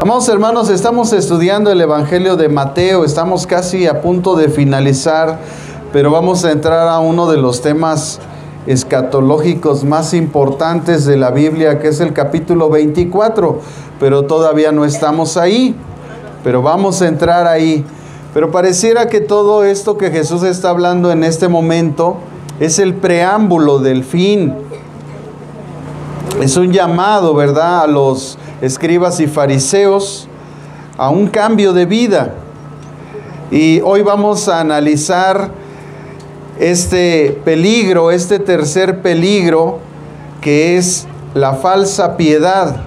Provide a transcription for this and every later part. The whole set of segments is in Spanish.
Amados hermanos, estamos estudiando el Evangelio de Mateo, estamos casi a punto de finalizar, pero vamos a entrar a uno de los temas escatológicos más importantes de la Biblia, que es el capítulo 24, pero todavía no estamos ahí, pero vamos a entrar ahí. Pero pareciera que todo esto que Jesús está hablando en este momento es el preámbulo del fin. Es un llamado, ¿verdad?, a los escribas y fariseos a un cambio de vida. Y hoy vamos a analizar este peligro, este tercer peligro, que es la falsa piedad.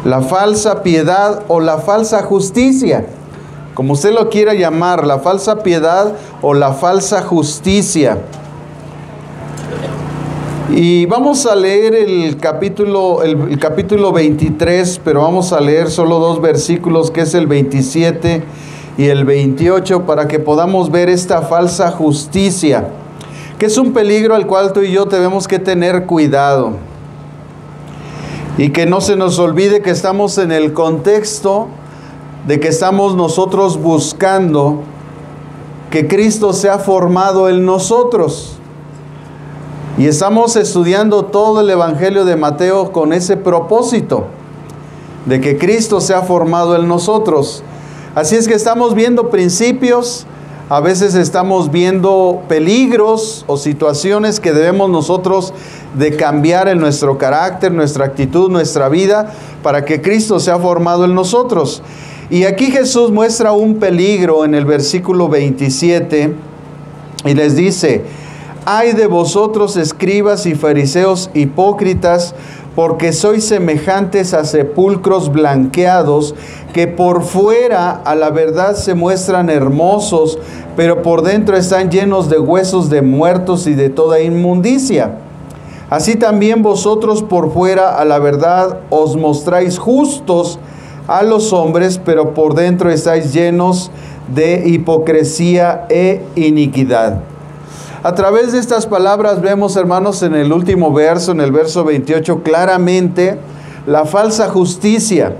La falsa piedad o la falsa justicia, como usted lo quiera llamar, la falsa piedad o la falsa justicia. Y vamos a leer el capítulo 23, pero vamos a leer solo dos versículos, que es el 27 y el 28, para que podamos ver esta falsa justicia, que es un peligro al cual tú y yo tenemos que tener cuidado. Y que no se nos olvide que estamos en el contexto de que estamos nosotros buscando que Cristo sea formado en nosotros. Y estamos estudiando todo el Evangelio de Mateo con ese propósito, de que Cristo sea formado en nosotros. Así es que estamos viendo principios, a veces estamos viendo peligros o situaciones que debemos nosotros de cambiar en nuestro carácter, nuestra actitud, nuestra vida, para que Cristo sea formado en nosotros. Y aquí Jesús muestra un peligro en el versículo 27 y les dice: «Ay de vosotros, escribas y fariseos hipócritas, porque sois semejantes a sepulcros blanqueados, que por fuera a la verdad se muestran hermosos, pero por dentro están llenos de huesos de muertos y de toda inmundicia. Así también vosotros por fuera a la verdad os mostráis justos a los hombres, pero por dentro estáis llenos de hipocresía e iniquidad». A través de estas palabras vemos, hermanos, en el último verso, en el verso 28, claramente la falsa justicia.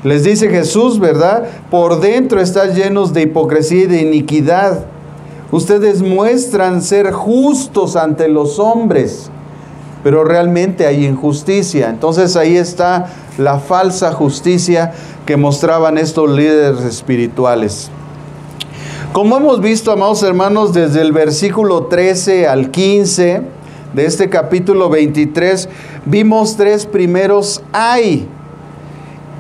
Les dice Jesús, ¿verdad? Por dentro están llenos de hipocresía y de iniquidad. Ustedes muestran ser justos ante los hombres, pero realmente hay injusticia. Entonces ahí está la falsa justicia que mostraban estos líderes espirituales. Como hemos visto, amados hermanos, desde el versículo 13 al 15 de este capítulo 23, vimos tres primeros ay.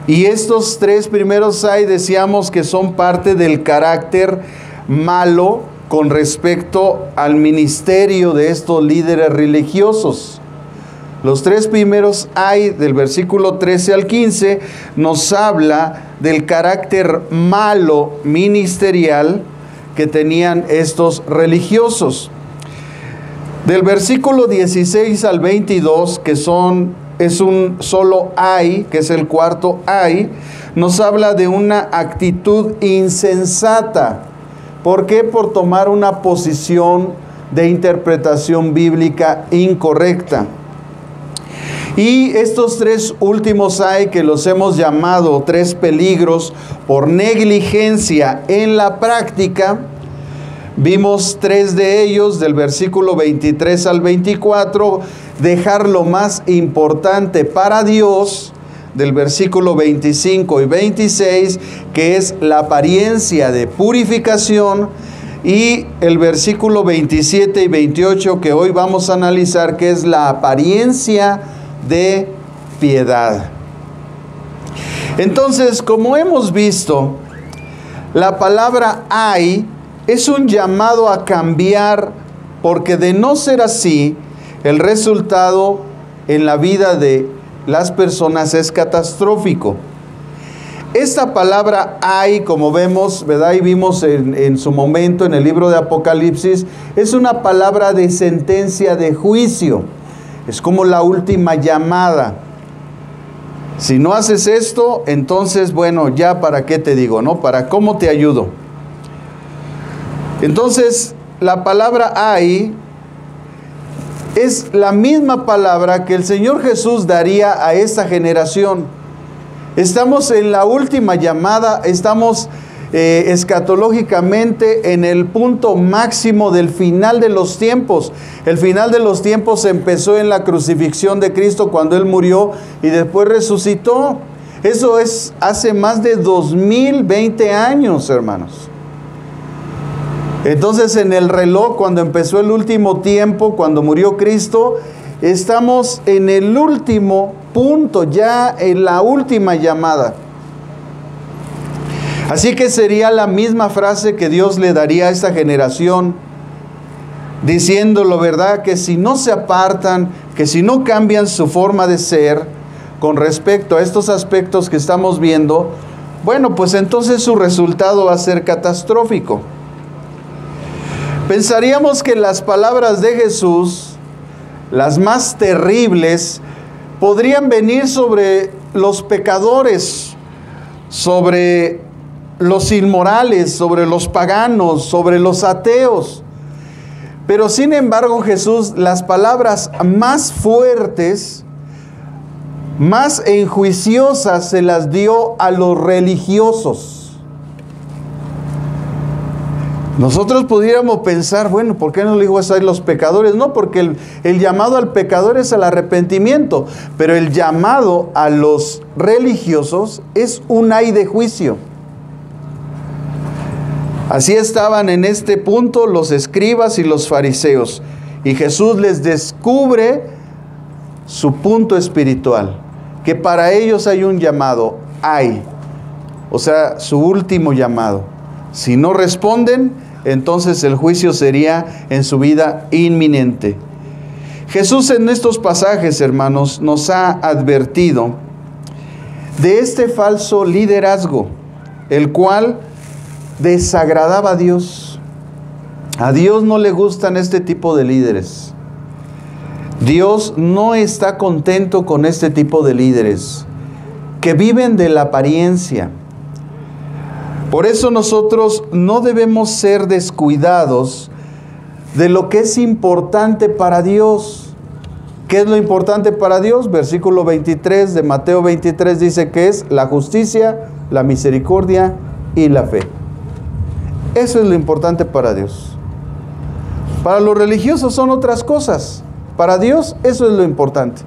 Y estos tres primeros ay decíamos que son parte del carácter malo con respecto al ministerio de estos líderes religiosos. Los tres primeros ay del versículo 13 al 15 nos habla del carácter malo ministerial que tenían estos religiosos. Del versículo 16 al 22, que es un solo ay, que es el cuarto ay, nos habla de una actitud insensata. ¿Por qué? Por tomar una posición de interpretación bíblica incorrecta. Y estos tres últimos ay, que los hemos llamado tres peligros por negligencia en la práctica, vimos tres de ellos del versículo 23 al 24, dejar lo más importante para Dios, del versículo 25 y 26, que es la apariencia de purificación, y el versículo 27 y 28, que hoy vamos a analizar, que es la apariencia de piedad. Entonces, como hemos visto, la palabra ay es un llamado a cambiar, porque de no ser así, el resultado en la vida de las personas es catastrófico. Esta palabra ay, como vemos, ¿verdad? Y vimos en su momento en el libro de Apocalipsis, es una palabra de sentencia de juicio. Es como la última llamada. Si no haces esto, entonces, bueno, ya para qué te digo, ¿no? ¿Para cómo te ayudo? Entonces, la palabra ay es la misma palabra que el Señor Jesús daría a esta generación. Estamos en la última llamada, estamos escatológicamente en el punto máximo del final de los tiempos. El final de los tiempos empezó en la crucifixión de Cristo cuando Él murió y después resucitó. Eso es hace más de 2020 años, hermanos. Entonces en el reloj, cuando empezó el último tiempo, cuando murió Cristo, estamos en el último punto, ya en la última llamada. Así que sería la misma frase que Dios le daría a esta generación, diciéndolo, ¿verdad? Que si no se apartan, que si no cambian su forma de ser con respecto a estos aspectos que estamos viendo, bueno, pues entonces su resultado va a ser catastrófico. Pensaríamos que las palabras de Jesús, las más terribles, podrían venir sobre los pecadores, sobre los inmorales, sobre los paganos, sobre los ateos. Pero sin embargo Jesús, las palabras más fuertes, más enjuiciosas, se las dio a los religiosos. Nosotros pudiéramos pensar, bueno, ¿por qué no le dijo eso a los pecadores? No, porque el llamado al pecador es al arrepentimiento, pero el llamado a los religiosos es un ay de juicio. Así estaban en este punto los escribas y los fariseos, y Jesús les descubre su punto espiritual, que para ellos hay un llamado, ay, o sea, su último llamado. Si no responden, entonces el juicio sería en su vida inminente. Jesús en estos pasajes, hermanos, nos ha advertido de este falso liderazgo, el cual desagradaba a Dios. A Dios no le gustan este tipo de líderes. Dios no está contento con este tipo de líderes que viven de la apariencia. Por eso nosotros no debemos ser descuidados de lo que es importante para Dios. ¿Qué es lo importante para Dios? Versículo 23 de Mateo 23 dice que es la justicia, la misericordia y la fe. Eso es lo importante para Dios. Para los religiosos son otras cosas. Para Dios eso es lo importante.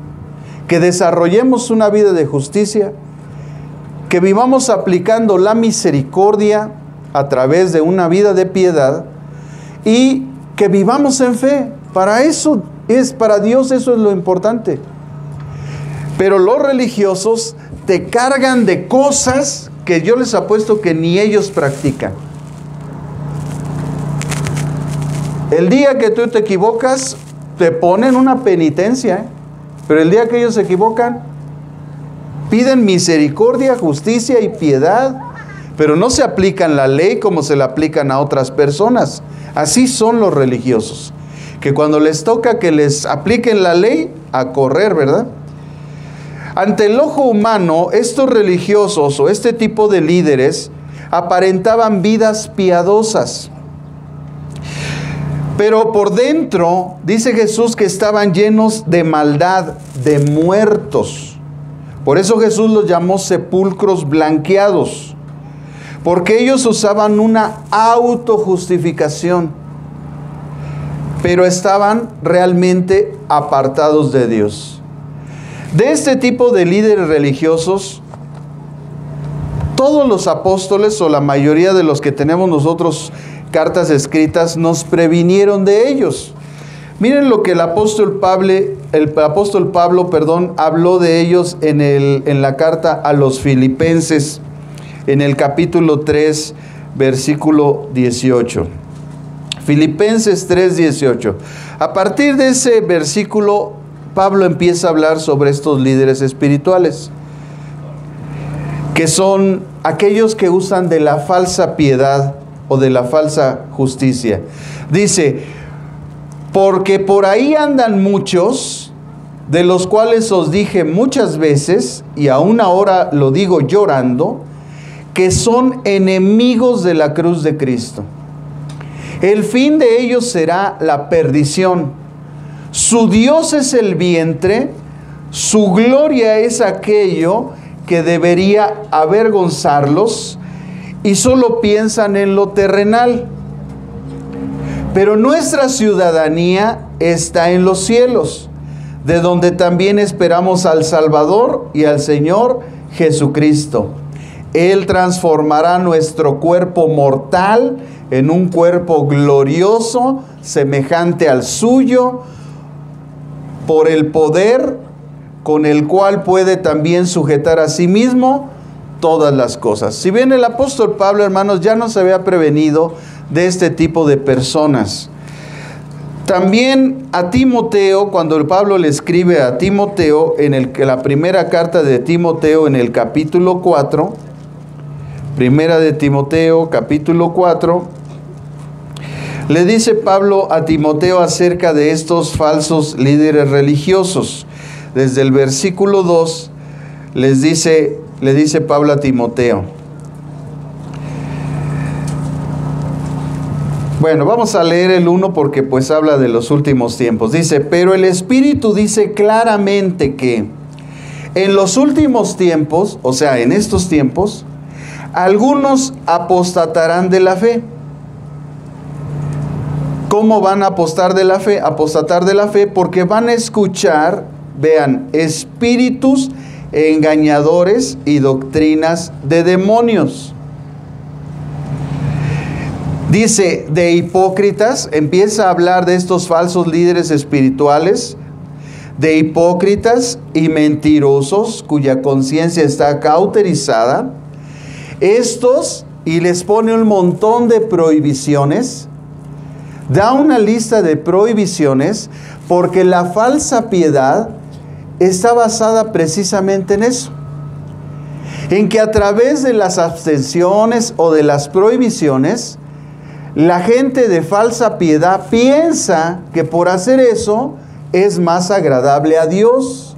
Que desarrollemos una vida de justicia, que vivamos aplicando la misericordia a través de una vida de piedad y que vivamos en fe. Para Dios eso es lo importante. Pero los religiosos te cargan de cosas que yo les apuesto que ni ellos practican. El día que tú te equivocas, te ponen una penitencia, pero el día que ellos se equivocan, piden misericordia, justicia y piedad, pero no se aplican la ley como se la aplican a otras personas. Así son los religiosos, que cuando les toca que les apliquen la ley, a correr, ¿verdad? Ante el ojo humano, estos religiosos o este tipo de líderes aparentaban vidas piadosas. Pero por dentro, dice Jesús que estaban llenos de maldad, de muertos. Por eso Jesús los llamó sepulcros blanqueados. Porque ellos usaban una autojustificación. Pero estaban realmente apartados de Dios. De este tipo de líderes religiosos, todos los apóstoles o la mayoría de los que tenemos nosotros cartas escritas nos previnieron de ellos. Miren lo que el apóstol Pablo, habló de ellos en la carta a los Filipenses, en el capítulo 3, versículo 18. Filipenses 3, 18. A partir de ese versículo, Pablo empieza a hablar sobre estos líderes espirituales, que son aquellos que usan de la falsa piedad o de la falsa justicia. Dice, porque por ahí andan muchos, de los cuales os dije muchas veces, y aún ahora lo digo llorando, que son enemigos de la cruz de Cristo. El fin de ellos será la perdición. Su Dios es el vientre, su gloria es aquello que debería avergonzarlos y solo piensan en lo terrenal. Pero nuestra ciudadanía está en los cielos, de donde también esperamos al Salvador y al Señor Jesucristo. Él transformará nuestro cuerpo mortal en un cuerpo glorioso, semejante al suyo, por el poder con el cual puede también sujetar a sí mismo todas las cosas. Si bien el apóstol Pablo, hermanos, ya nos había prevenido de este tipo de personas. También a Timoteo, cuando Pablo le escribe a Timoteo, en la primera carta de Timoteo, en el capítulo 4, primera de Timoteo, capítulo 4, le dice Pablo a Timoteo acerca de estos falsos líderes religiosos. Desde el versículo 2 le dice Pablo a Timoteo. Bueno, vamos a leer el 1 porque pues habla de los últimos tiempos. Dice, pero el Espíritu dice claramente que en los últimos tiempos, o sea, en estos tiempos, algunos apostatarán de la fe. ¿Cómo van a apostatar de la fe? Apostatar de la fe porque van a escuchar, vean, espíritus engañadores y doctrinas de demonios. Dice, de hipócritas, empieza a hablar de estos falsos líderes espirituales, de hipócritas y mentirosos cuya conciencia está cauterizada. Estos, y les pone un montón de prohibiciones, da una lista de prohibiciones porque la falsa piedad está basada precisamente en eso. En que a través de las abstenciones o de las prohibiciones, la gente de falsa piedad piensa que por hacer eso es más agradable a Dios.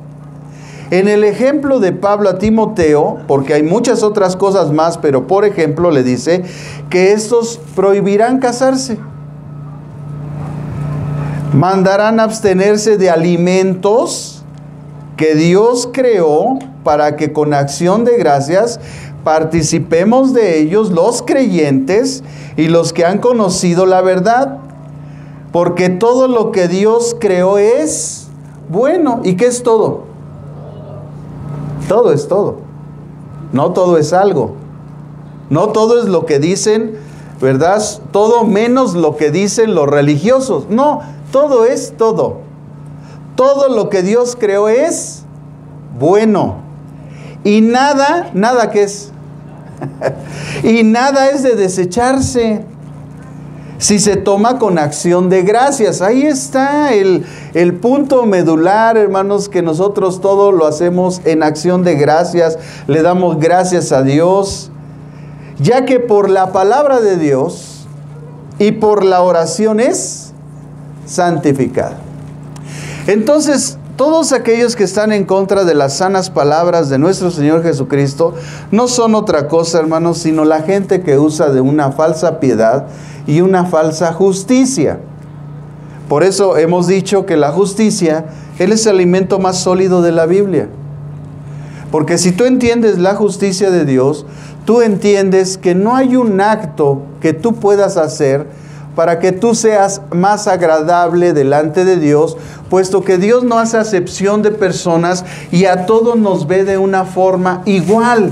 En el ejemplo de Pablo a Timoteo, porque hay muchas otras cosas más, pero por ejemplo le dice que estos prohibirán casarse. Mandarán abstenerse de alimentos que Dios creó para que con acción de gracias participemos de ellos los creyentes y los que han conocido la verdad. Porque todo lo que Dios creó es bueno. ¿Y qué es todo? Todo es todo. No todo es algo. No todo es lo que dicen, ¿verdad? Todo menos lo que dicen los religiosos. No, todo es todo. Todo lo que Dios creó es bueno. Y nada ¿qué es? Y nada es de desecharse si se toma con acción de gracias. Ahí está el punto medular, hermanos, que nosotros todo lo hacemos en acción de gracias. Le damos gracias a Dios, ya que por la palabra de Dios y por la oración es santificado. Entonces, todos aquellos que están en contra de las sanas palabras de nuestro Señor Jesucristo no son otra cosa, hermanos, sino la gente que usa de una falsa piedad y una falsa justicia. Por eso hemos dicho que la justicia, Él es el alimento más sólido de la Biblia. Porque si tú entiendes la justicia de Dios, tú entiendes que no hay un acto que tú puedas hacer para que tú seas más agradable delante de Dios, puesto que Dios no hace acepción de personas y a todos nos ve de una forma igual.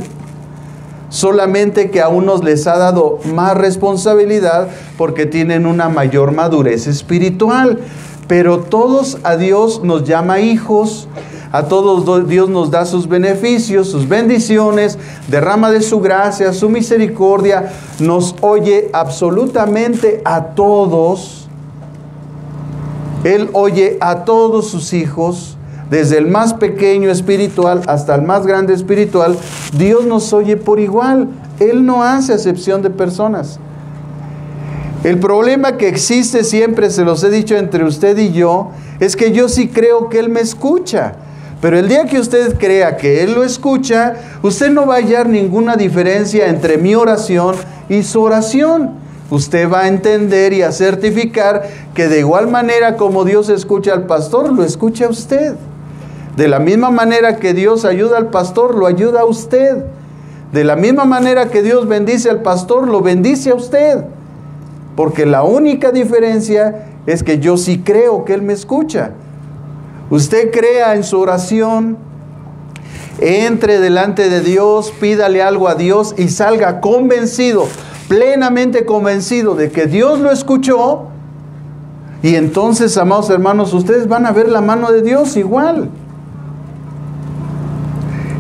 Solamente que a unos les ha dado más responsabilidad porque tienen una mayor madurez espiritual. Pero todos a Dios nos llama hijos, a todos Dios nos da sus beneficios, sus bendiciones, derrama de su gracia, su misericordia, nos oye absolutamente a todos. Él oye a todos sus hijos, desde el más pequeño espiritual hasta el más grande espiritual. Dios nos oye por igual. Él no hace acepción de personas. El problema que existe siempre, se los he dicho entre usted y yo, es que yo sí creo que Él me escucha. Pero el día que usted crea que Él lo escucha, usted no va a hallar ninguna diferencia entre mi oración y su oración. Usted va a entender y a certificar que de igual manera como Dios escucha al pastor, lo escucha a usted. De la misma manera que Dios ayuda al pastor, lo ayuda a usted. De la misma manera que Dios bendice al pastor, lo bendice a usted. Porque la única diferencia es que yo sí creo que Él me escucha. Usted crea en su oración, entre delante de Dios, pídale algo a Dios y salga convencido, plenamente convencido de que Dios lo escuchó. Y entonces, amados hermanos, ustedes van a ver la mano de Dios igual.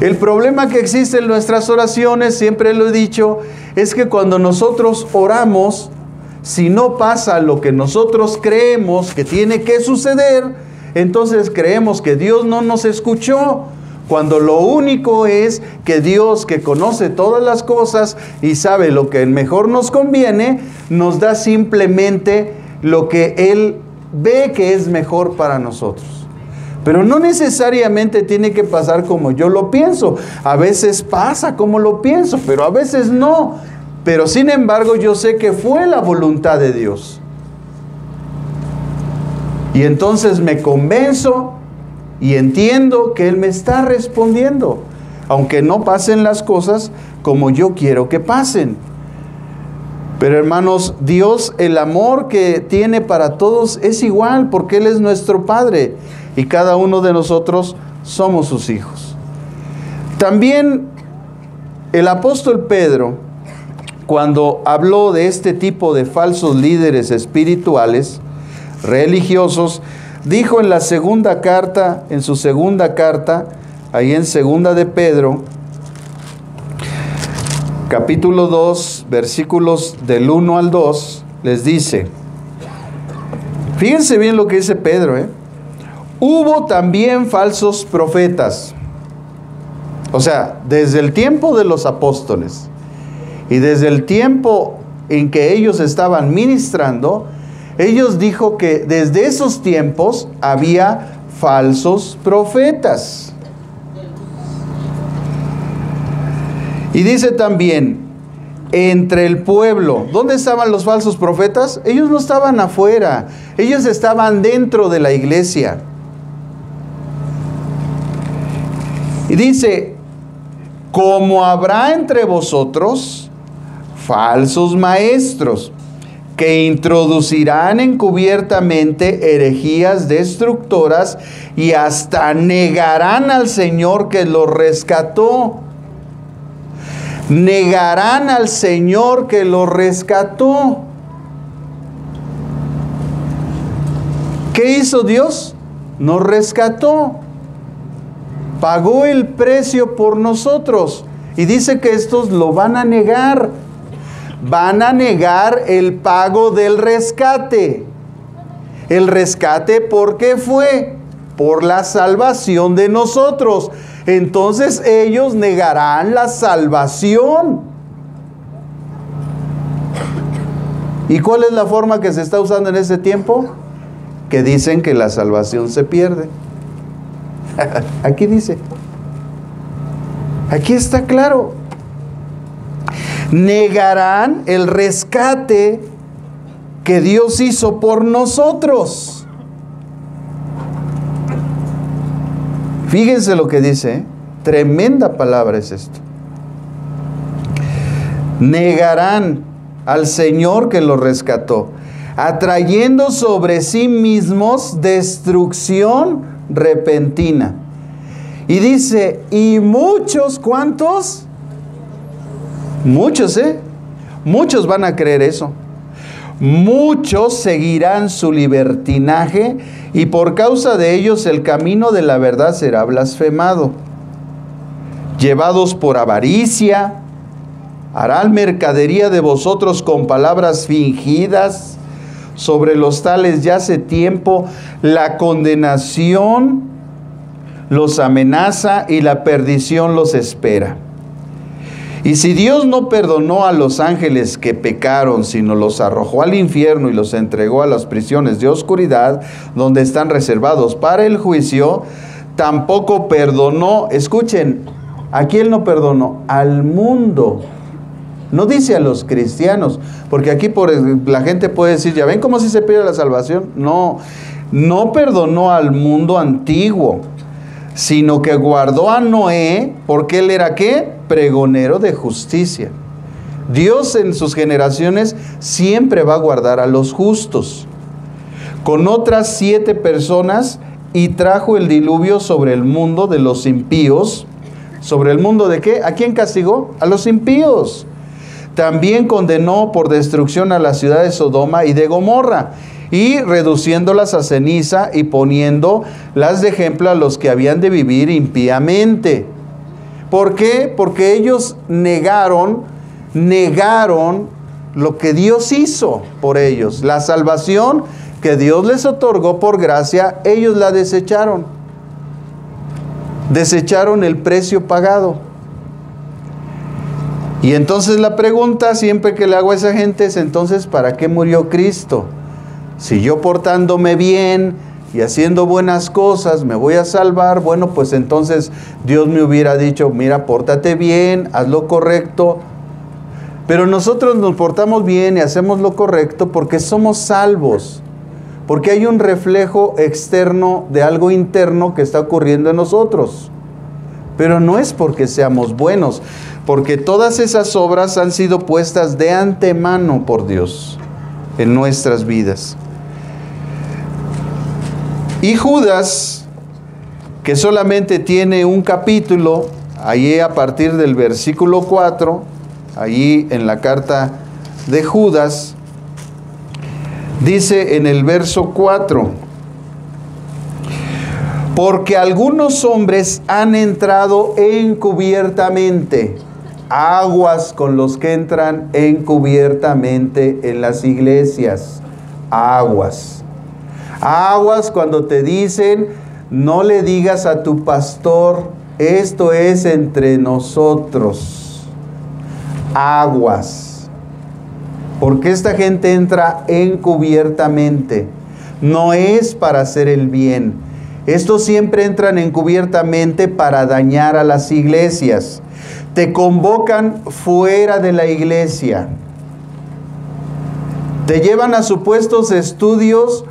El problema que existe en nuestras oraciones, siempre lo he dicho, es que cuando nosotros oramos, si no pasa lo que nosotros creemos que tiene que suceder, entonces creemos que Dios no nos escuchó, cuando lo único es que Dios, que conoce todas las cosas y sabe lo que mejor nos conviene, nos da simplemente lo que Él ve que es mejor para nosotros. Pero no necesariamente tiene que pasar como yo lo pienso. A veces pasa como lo pienso, pero a veces no. Pero sin embargo yo sé que fue la voluntad de Dios. Y entonces me convenzo y entiendo que Él me está respondiendo, aunque no pasen las cosas como yo quiero que pasen. Pero hermanos, Dios, el amor que tiene para todos es igual, porque Él es nuestro Padre y cada uno de nosotros somos sus hijos. También el apóstol Pedro, cuando habló de este tipo de falsos líderes espirituales, religiosos, dijo en la segunda carta, en su segunda carta, ahí en segunda de Pedro, capítulo 2, versículos del 1 al 2, les dice, fíjense bien lo que dice Pedro, hubo también falsos profetas, o sea, desde el tiempo de los apóstoles y desde el tiempo en que ellos estaban ministrando, ellos dijo que desde esos tiempos había falsos profetas. Y dice también, entre el pueblo, ¿dónde estaban los falsos profetas? Ellos no estaban afuera, ellos estaban dentro de la iglesia. Y dice, como habrá entre vosotros falsos maestros, que introducirán encubiertamente herejías destructoras y hasta negarán al Señor que los rescató. Negarán al Señor que los rescató. ¿Qué hizo Dios? Nos rescató. Pagó el precio por nosotros. Y dice que estos lo van a negar. Van a negar el pago del rescate. El rescate, ¿por qué fue? Por la salvación de nosotros. Entonces ellos negarán la salvación. ¿Y cuál es la forma que se está usando en ese tiempo? Que dicen que la salvación se pierde. Aquí dice. Aquí está claro. Negarán el rescate que Dios hizo por nosotros. Fíjense lo que dice, tremenda palabra es esto. Negarán al Señor que los rescató, atrayendo sobre sí mismos destrucción repentina. Y dice, y muchos, ¿cuántos? Muchos, muchos van a creer eso. Muchos seguirán su libertinaje y por causa de ellos el camino de la verdad será blasfemado. Llevados por avaricia, harán mercadería de vosotros con palabras fingidas. Sobre los tales ya hace tiempo la condenación los amenaza y la perdición los espera. Y si Dios no perdonó a los ángeles que pecaron, sino los arrojó al infierno y los entregó a las prisiones de oscuridad, donde están reservados para el juicio, tampoco perdonó, escuchen, ¿a quién no perdonó? Al mundo. No dice a los cristianos, porque aquí la gente puede decir, ¿ya ven cómo si se pierde la salvación? No, no perdonó al mundo antiguo, sino que guardó a Noé, porque él era ¿qué? Pregonero de justicia. Dios en sus generaciones siempre va a guardar a los justos. Con otras 7 personas, y trajo el diluvio sobre el mundo de los impíos. ¿Sobre el mundo de qué? ¿A quién castigó? A los impíos. También condenó por destrucción a la ciudad de Sodoma y de Gomorra, y reduciéndolas a ceniza y poniéndolas de ejemplo a los que habían de vivir impíamente. ¿Por qué? Porque ellos negaron lo que Dios hizo por ellos. La salvación que Dios les otorgó por gracia, ellos la desecharon. Desecharon el precio pagado. Y entonces la pregunta siempre que le hago a esa gente es: entonces, ¿para qué murió Cristo? Si yo portándome bien y haciendo buenas cosas me voy a salvar, bueno, pues entonces Dios me hubiera dicho: mira, pórtate bien, haz lo correcto. Pero nosotros nos portamos bien y hacemos lo correcto porque somos salvos, porque hay un reflejo externo de algo interno que está ocurriendo en nosotros. Pero no es porque seamos buenos, porque todas esas obras han sido puestas de antemano por Dios en nuestras vidas. Y Judas, que solamente tiene un capítulo, allí a partir del versículo 4, allí en la carta de Judas, dice en el verso 4: porque algunos hombres han entrado encubiertamente. Aguas con los que entran encubiertamente en las iglesias. Aguas. Aguas cuando te dicen: no le digas a tu pastor, esto es entre nosotros. Aguas. Porque esta gente entra encubiertamente. No es para hacer el bien. Estos siempre entran encubiertamente para dañar a las iglesias. Te convocan fuera de la iglesia. Te llevan a supuestos estudios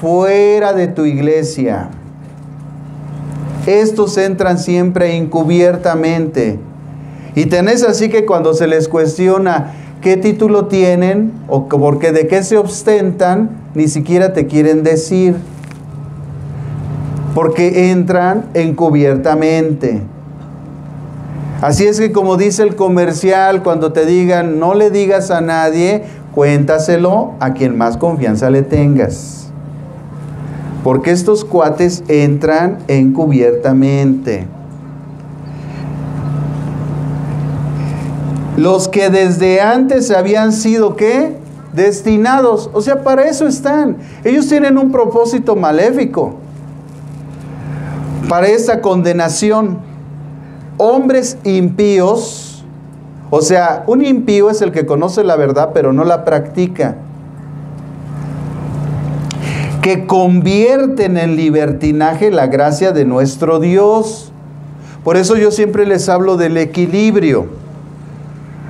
fuera de tu iglesia. Estos entran siempre encubiertamente. Y tenés así que cuando se les cuestiona qué título tienen o porque de qué se ostentan, ni siquiera te quieren decir. Porque entran encubiertamente. Así es que, como dice el comercial, cuando te digan no le digas a nadie, cuéntaselo a quien más confianza le tengas. Porque estos cuates entran encubiertamente. Los que desde antes habían sido ¿qué? Destinados. O sea, para eso están. Ellos tienen un propósito maléfico. Para esta condenación. Hombres impíos, o sea, un impío es el que conoce la verdad pero no la practica, que convierten en libertinaje la gracia de nuestro Dios. Por eso yo siempre les hablo del equilibrio.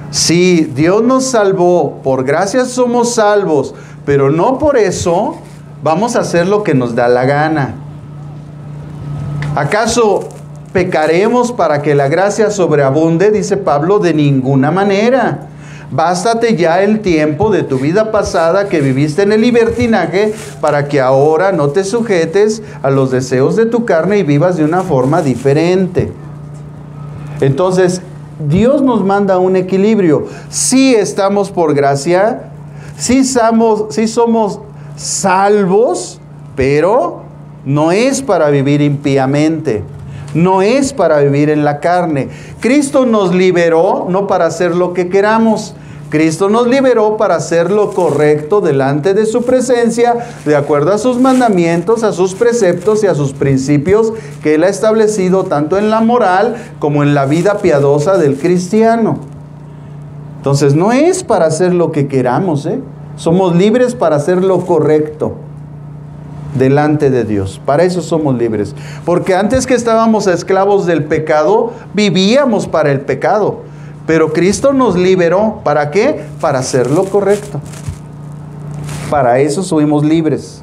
Si Dios nos salvó, por gracia somos salvos, pero no por eso vamos a hacer lo que nos da la gana. ¿Acaso pecaremos para que la gracia sobreabunde? Dice Pablo, de ninguna manera. Bástate ya el tiempo de tu vida pasada que viviste en el libertinaje para que ahora no te sujetes a los deseos de tu carne y vivas de una forma diferente. Entonces, Dios nos manda un equilibrio. Sí estamos por gracia, sí somos salvos, pero no es para vivir impíamente. No es para vivir en la carne. Cristo nos liberó no para hacer lo que queramos. Cristo nos liberó para hacer lo correcto delante de su presencia, de acuerdo a sus mandamientos, a sus preceptos y a sus principios que Él ha establecido tanto en la moral como en la vida piadosa del cristiano. Entonces no es para hacer lo que queramos, Somos libres para hacer lo correcto delante de Dios. Para eso somos libres. Porque antes que estábamos esclavos del pecado, vivíamos para el pecado. Pero Cristo nos liberó. ¿Para qué? Para hacer lo correcto. Para eso fuimos libres.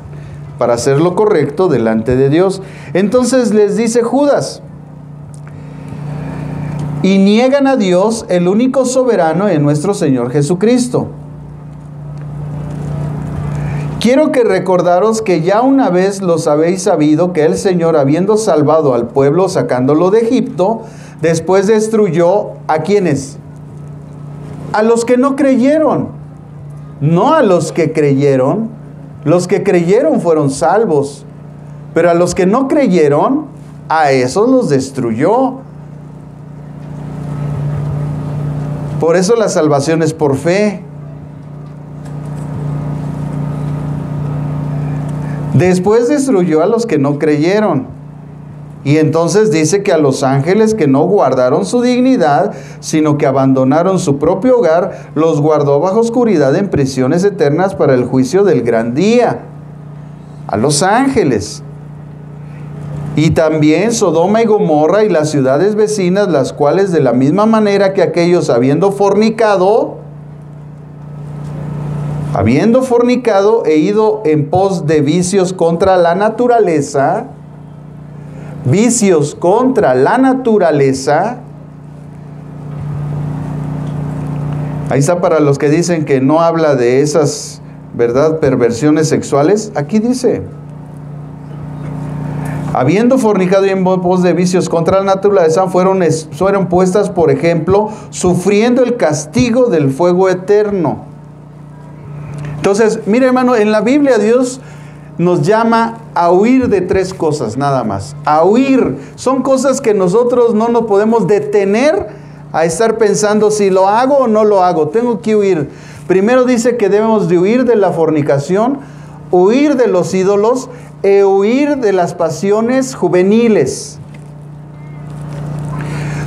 para hacer lo correcto delante de Dios. Entonces les dice Judas, y niegan a Dios, el único soberano en nuestro Señor Jesucristo. Quiero que recordaros que ya una vez los habéis sabido que el Señor, habiendo salvado al pueblo sacándolo de Egipto, después destruyó ¿a quiénes? A los que no creyeron, no a los que creyeron. Los que creyeron fueron salvos, pero a los que no creyeron, a esos los destruyó. Por eso la salvación es por fe. Después destruyó a los que no creyeron. Y entonces dice que a los ángeles que no guardaron su dignidad, sino que abandonaron su propio hogar, los guardó bajo oscuridad en prisiones eternas para el juicio del gran día. A los ángeles. Y también Sodoma y Gomorra y las ciudades vecinas, las cuales de la misma manera que aquellos habiendo fornicado e ido en pos de vicios contra la naturaleza, ahí está para los que dicen que no habla de esas, ¿verdad?, perversiones sexuales. Aquí dice, habiendo fornicado y en pos de vicios contra la naturaleza, fueron puestas, por ejemplo, sufriendo el castigo del fuego eterno. Entonces, mire hermano, en la Biblia Dios nos llama a huir de tres cosas nada más. A huir. Son cosas que nosotros no nos podemos detener a estar pensando si lo hago o no lo hago. Tengo que huir. Primero dice que debemos de huir de la fornicación, huir de los ídolos e huir de las pasiones juveniles.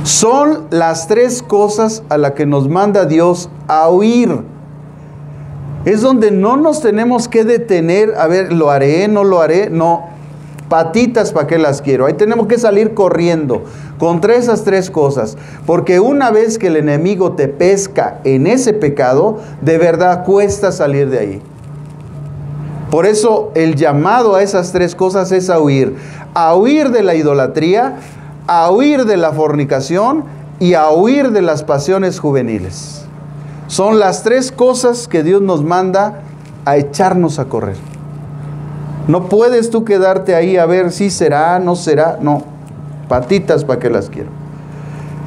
Son las tres cosas a las que nos manda Dios a huir. Es donde no nos tenemos que detener, a ver, ¿lo haré? ¿No lo haré? No, patitas, ¿para qué las quiero? Ahí tenemos que salir corriendo contra esas tres cosas, porque una vez que el enemigo te pesca en ese pecado, de verdad cuesta salir de ahí. Por eso el llamado a esas tres cosas es a huir de la idolatría, a huir de la fornicación y a huir de las pasiones juveniles. Son las tres cosas que Dios nos manda a echarnos a correr. No puedes tú quedarte ahí a ver si será, no será. No, patitas, ¿para qué las quiero?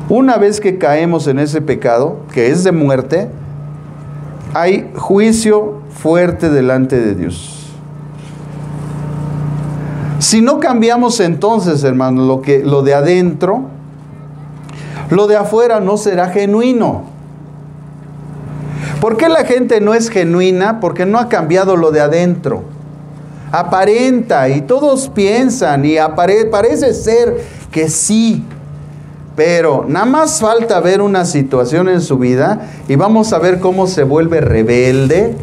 Una vez que caemos en ese pecado, que es de muerte, hay juicio fuerte delante de Dios. Si no cambiamos entonces, hermano, lo de adentro, lo de afuera no será genuino. ¿Por qué la gente no es genuina? Porque no ha cambiado lo de adentro. Aparenta y todos piensan y parece ser que sí. Pero nada más falta ver una situación en su vida y vamos a ver cómo se vuelve rebelde,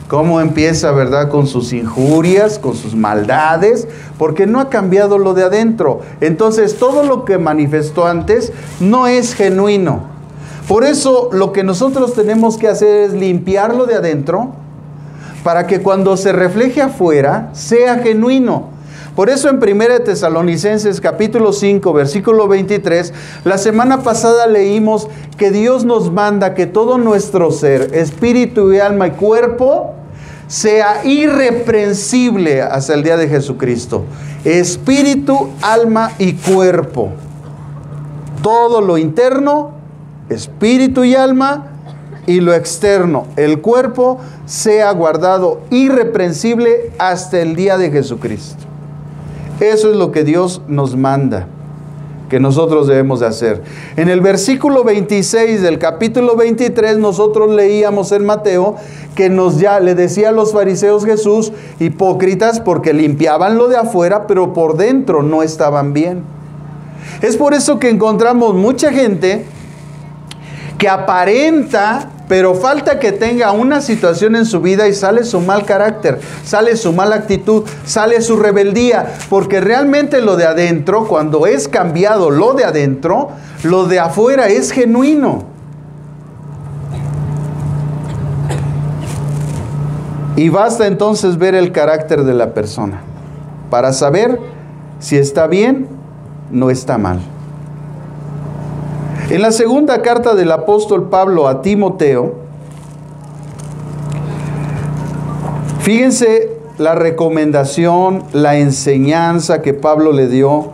cómo empieza, ¿verdad?, con sus injurias, con sus maldades, porque no ha cambiado lo de adentro. Entonces todo lo que manifestó antes no es genuino. Por eso lo que nosotros tenemos que hacer es limpiarlo de adentro para que cuando se refleje afuera sea genuino. Por eso en 1 Tesalonicenses capítulo 5 versículo 23, la semana pasada leímos que Dios nos manda que todo nuestro ser, espíritu y alma y cuerpo sea irreprensible hasta el día de Jesucristo. Espíritu, alma y cuerpo. Todo lo interno, espíritu y alma, y lo externo, el cuerpo, sea guardado irreprensible hasta el día de Jesucristo. Eso es lo que Dios nos manda, que nosotros debemos de hacer. En el versículo 26 del capítulo 23, nosotros leíamos en Mateo que le decía a los fariseos Jesús, hipócritas, porque limpiaban lo de afuera, pero por dentro no estaban bien. Es por eso que encontramos mucha gente que aparenta, pero falta que tenga una situación en su vida y sale su mal carácter, sale su mala actitud, sale su rebeldía, porque realmente lo de adentro, cuando es cambiado lo de adentro, lo de afuera es genuino. Y basta entonces ver el carácter de la persona. para saber si está bien, no está mal. En la segunda carta del apóstol Pablo a Timoteo, fíjense la recomendación, la enseñanza que Pablo le dio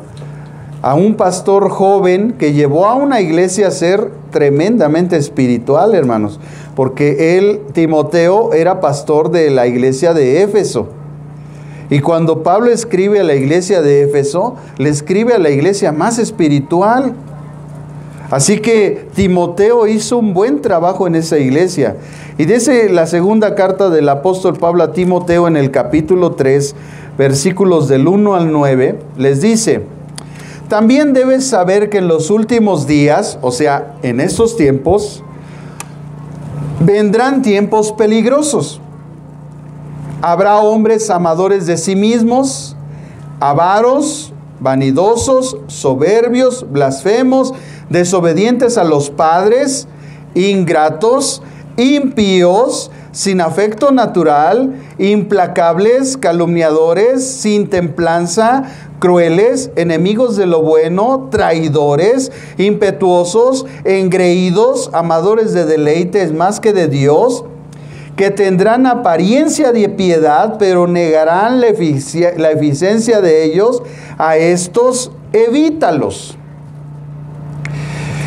a un pastor joven que llevó a una iglesia a ser tremendamente espiritual, hermanos, porque él, Timoteo, era pastor de la iglesia de Éfeso. Y cuando Pablo escribe a la iglesia de Éfeso, le escribe a la iglesia más espiritual. Así que Timoteo hizo un buen trabajo en esa iglesia. Y dice la segunda carta del apóstol Pablo a Timoteo en el capítulo 3, versículos del 1 al 9, les dice: también debes saber que en los últimos días, o sea, en estos tiempos, vendrán tiempos peligrosos. Habrá hombres amadores de sí mismos, avaros, vanidosos, soberbios, blasfemos, desobedientes a los padres, ingratos, impíos, sin afecto natural, implacables, calumniadores, sin templanza, crueles, enemigos de lo bueno, traidores, impetuosos, engreídos, amadores de deleites más que de Dios, que tendrán apariencia de piedad, pero negarán la eficiencia de ellos. A estos evítalos.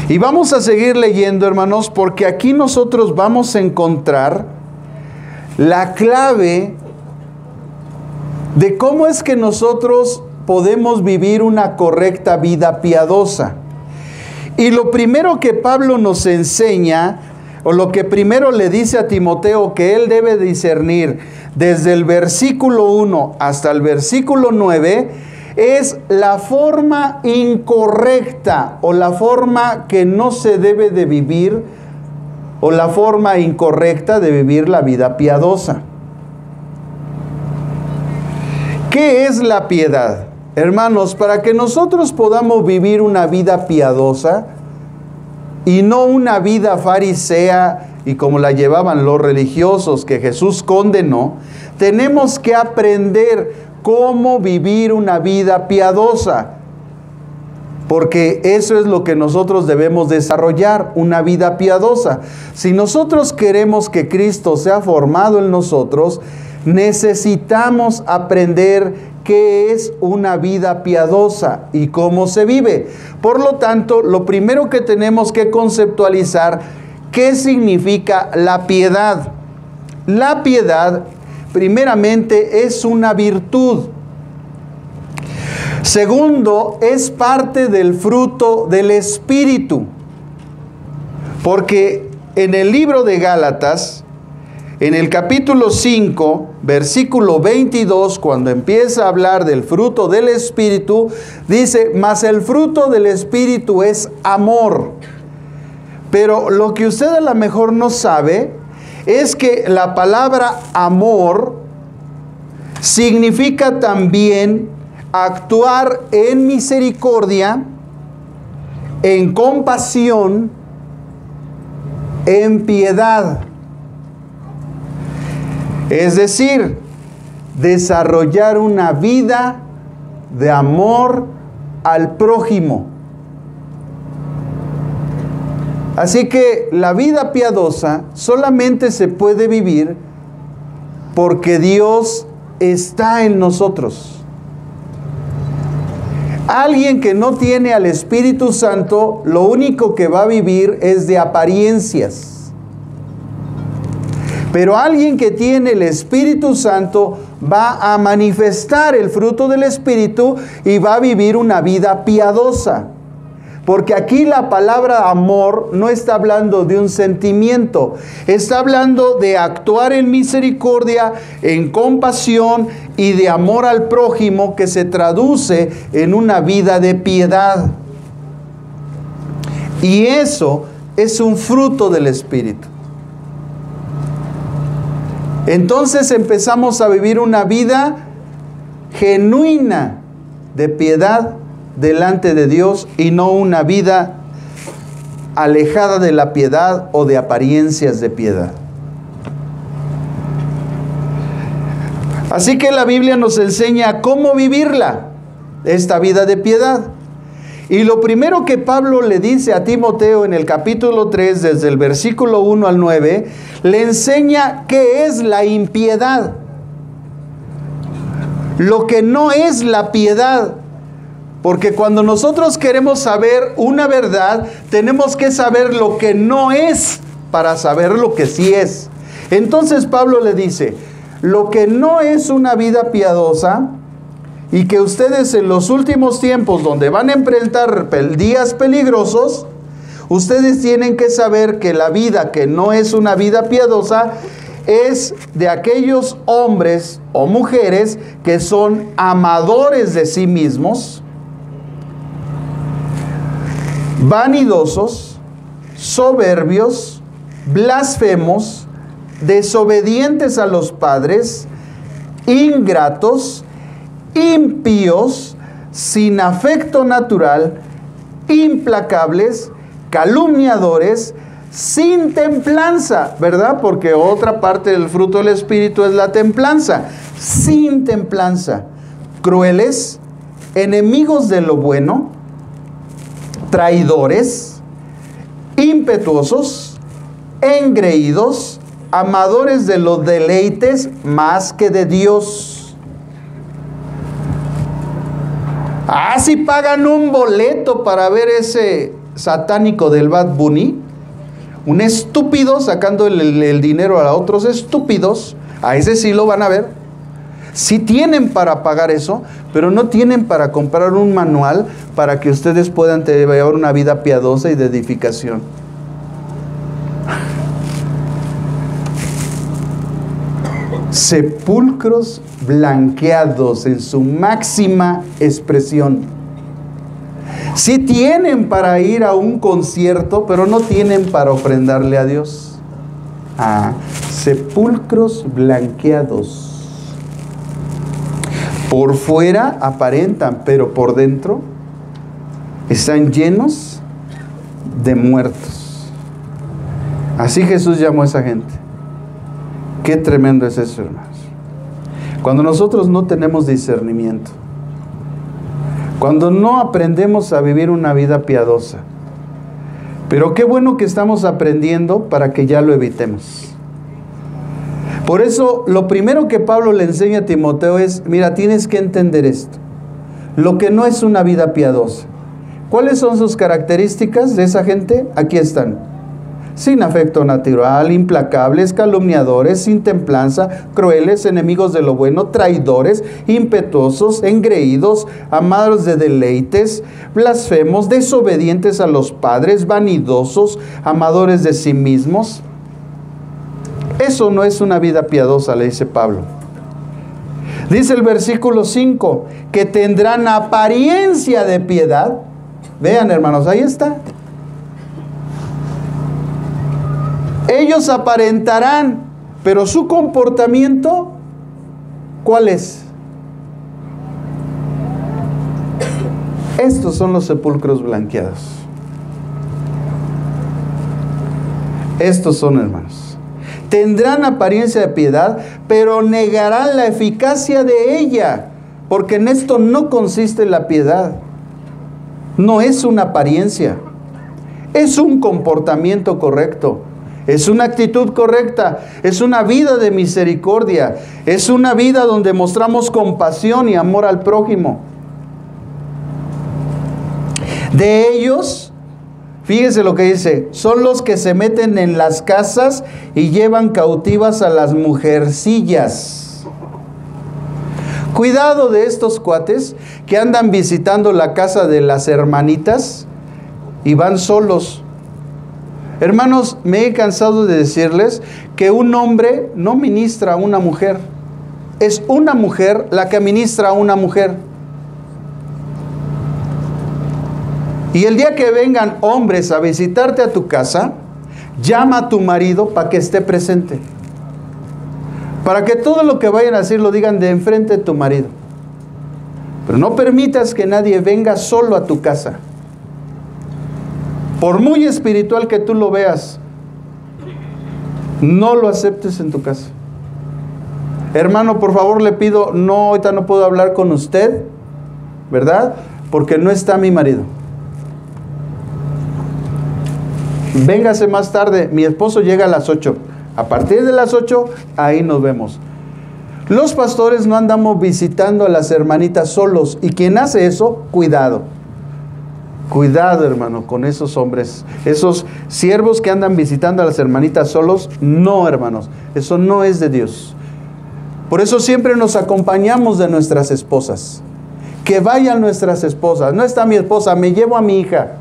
Y vamos a seguir leyendo, hermanos, porque aquí nosotros vamos a encontrar la clave de cómo es que nosotros podemos vivir una correcta vida piadosa. Y lo primero que Pablo nos enseña, o lo que primero le dice a Timoteo que él debe discernir desde el versículo 1 hasta el versículo 9, es la forma incorrecta o la forma que no se debe de vivir, o la forma incorrecta de vivir la vida piadosa. ¿Qué es la piedad? Hermanos, para que nosotros podamos vivir una vida piadosa y no una vida farisea y como la llevaban los religiosos que Jesús condenó, tenemos que aprender cómo vivir una vida piadosa, porque eso es lo que nosotros debemos desarrollar, una vida piadosa. Si nosotros queremos que Cristo sea formado en nosotros, necesitamos aprender qué es una vida piadosa y cómo se vive. Por lo tanto, lo primero que tenemos que conceptualizar, ¿qué significa la piedad? La piedad, primeramente, es una virtud. Segundo, es parte del fruto del Espíritu. Porque en el libro de Gálatas, en el capítulo 5, versículo 22, cuando empieza a hablar del fruto del Espíritu, dice: mas el fruto del Espíritu es amor. Pero lo que usted a lo mejor no sabe es que la palabra amor significa también actuar en misericordia, en compasión, en piedad. Es decir, desarrollar una vida de amor al prójimo. Así que la vida piadosa solamente se puede vivir porque Dios está en nosotros. Alguien que no tiene al Espíritu Santo, lo único que va a vivir es de apariencias. Pero alguien que tiene el Espíritu Santo va a manifestar el fruto del Espíritu y va a vivir una vida piadosa. Porque aquí la palabra amor no está hablando de un sentimiento, está hablando de actuar en misericordia, en compasión y de amor al prójimo, que se traduce en una vida de piedad. Y eso es un fruto del Espíritu. Entonces empezamos a vivir una vida genuina de piedad delante de Dios y no una vida alejada de la piedad o de apariencias de piedad. Así que la Biblia nos enseña cómo vivirla, esta vida de piedad. Y lo primero que Pablo le dice a Timoteo en el capítulo 3, desde el versículo 1 al 9, le enseña qué es la impiedad. Lo que no es la piedad. Porque cuando nosotros queremos saber una verdad, tenemos que saber lo que no es para saber lo que sí es. Entonces Pablo le dice, lo que no es una vida piadosa, y que ustedes en los últimos tiempos donde van a enfrentar días peligrosos, ustedes tienen que saber que la vida que no es una vida piadosa es de aquellos hombres o mujeres que son amadores de sí mismos, vanidosos, soberbios, blasfemos, desobedientes a los padres, ingratos, impíos, sin afecto natural, implacables, calumniadores, sin templanza, ¿verdad? Porque otra parte del fruto del Espíritu es la templanza. Sin templanza, crueles, enemigos de lo bueno, traidores, impetuosos, engreídos, amadores de los deleites más que de Dios. Si pagan un boleto para ver ese satánico del Bad Bunny, un estúpido sacando el dinero a otros estúpidos, a ese sí lo van a ver. Sí tienen para pagar eso, pero no tienen para comprar un manual para que ustedes puedan llevar una vida piadosa y de edificación. Sepulcros blanqueados en su máxima expresión. Sí tienen para ir a un concierto, pero no tienen para ofrendarle a Dios. Sepulcros blanqueados. Por fuera aparentan, pero por dentro están llenos de muertos. Así Jesús llamó a esa gente. Qué tremendo es eso, hermanos. Cuando nosotros no tenemos discernimiento, cuando no aprendemos a vivir una vida piadosa, pero qué bueno que estamos aprendiendo para que ya lo evitemos. Por eso, lo primero que Pablo le enseña a Timoteo es, mira, tienes que entender esto. Lo que no es una vida piadosa. ¿Cuáles son sus características de esa gente? Aquí están. Sin afecto natural, implacables, calumniadores, sin templanza, crueles, enemigos de lo bueno, traidores, impetuosos, engreídos, amadores de deleites, blasfemos, desobedientes a los padres, vanidosos, amadores de sí mismos. Eso no es una vida piadosa, le dice Pablo. Dice el versículo 5, que tendrán apariencia de piedad. Vean, hermanos, ahí está. Ellos aparentarán, pero su comportamiento, ¿cuál es? Estos son los sepulcros blanqueados. Estos son, hermanos. Tendrán apariencia de piedad, pero negarán la eficacia de ella, porque en esto no consiste la piedad. No es una apariencia, es un comportamiento correcto. Es una actitud correcta, es una vida de misericordia, es una vida donde mostramos compasión y amor al prójimo. De ellos, fíjese lo que dice, son los que se meten en las casas y llevan cautivas a las mujercillas. Cuidado de estos cuates que andan visitando la casa de las hermanitas y van solos. Hermanos, me he cansado de decirles que un hombre no ministra a una mujer. Es una mujer la que ministra a una mujer. Y el día que vengan hombres a visitarte a tu casa, llama a tu marido para que esté presente. Para que todo lo que vayan a decir lo digan de enfrente de tu marido. Pero no permitas que nadie venga solo a tu casa. Por muy espiritual que tú lo veas, no lo aceptes en tu casa. Hermano, por favor le pido, no, ahorita no puedo hablar con usted, ¿verdad? Porque no está mi marido. Véngase más tarde, mi esposo llega a las 8. A partir de las 8, ahí nos vemos. Los pastores no andamos visitando a las hermanitas solos. Y quien hace eso, cuidado. Cuidado, hermano, con esos hombres. Esos siervos que andan visitando a las hermanitas solos. No, hermanos. Eso no es de Dios. Por eso siempre nos acompañamos de nuestras esposas. Que vayan nuestras esposas. No está mi esposa, me llevo a mi hija.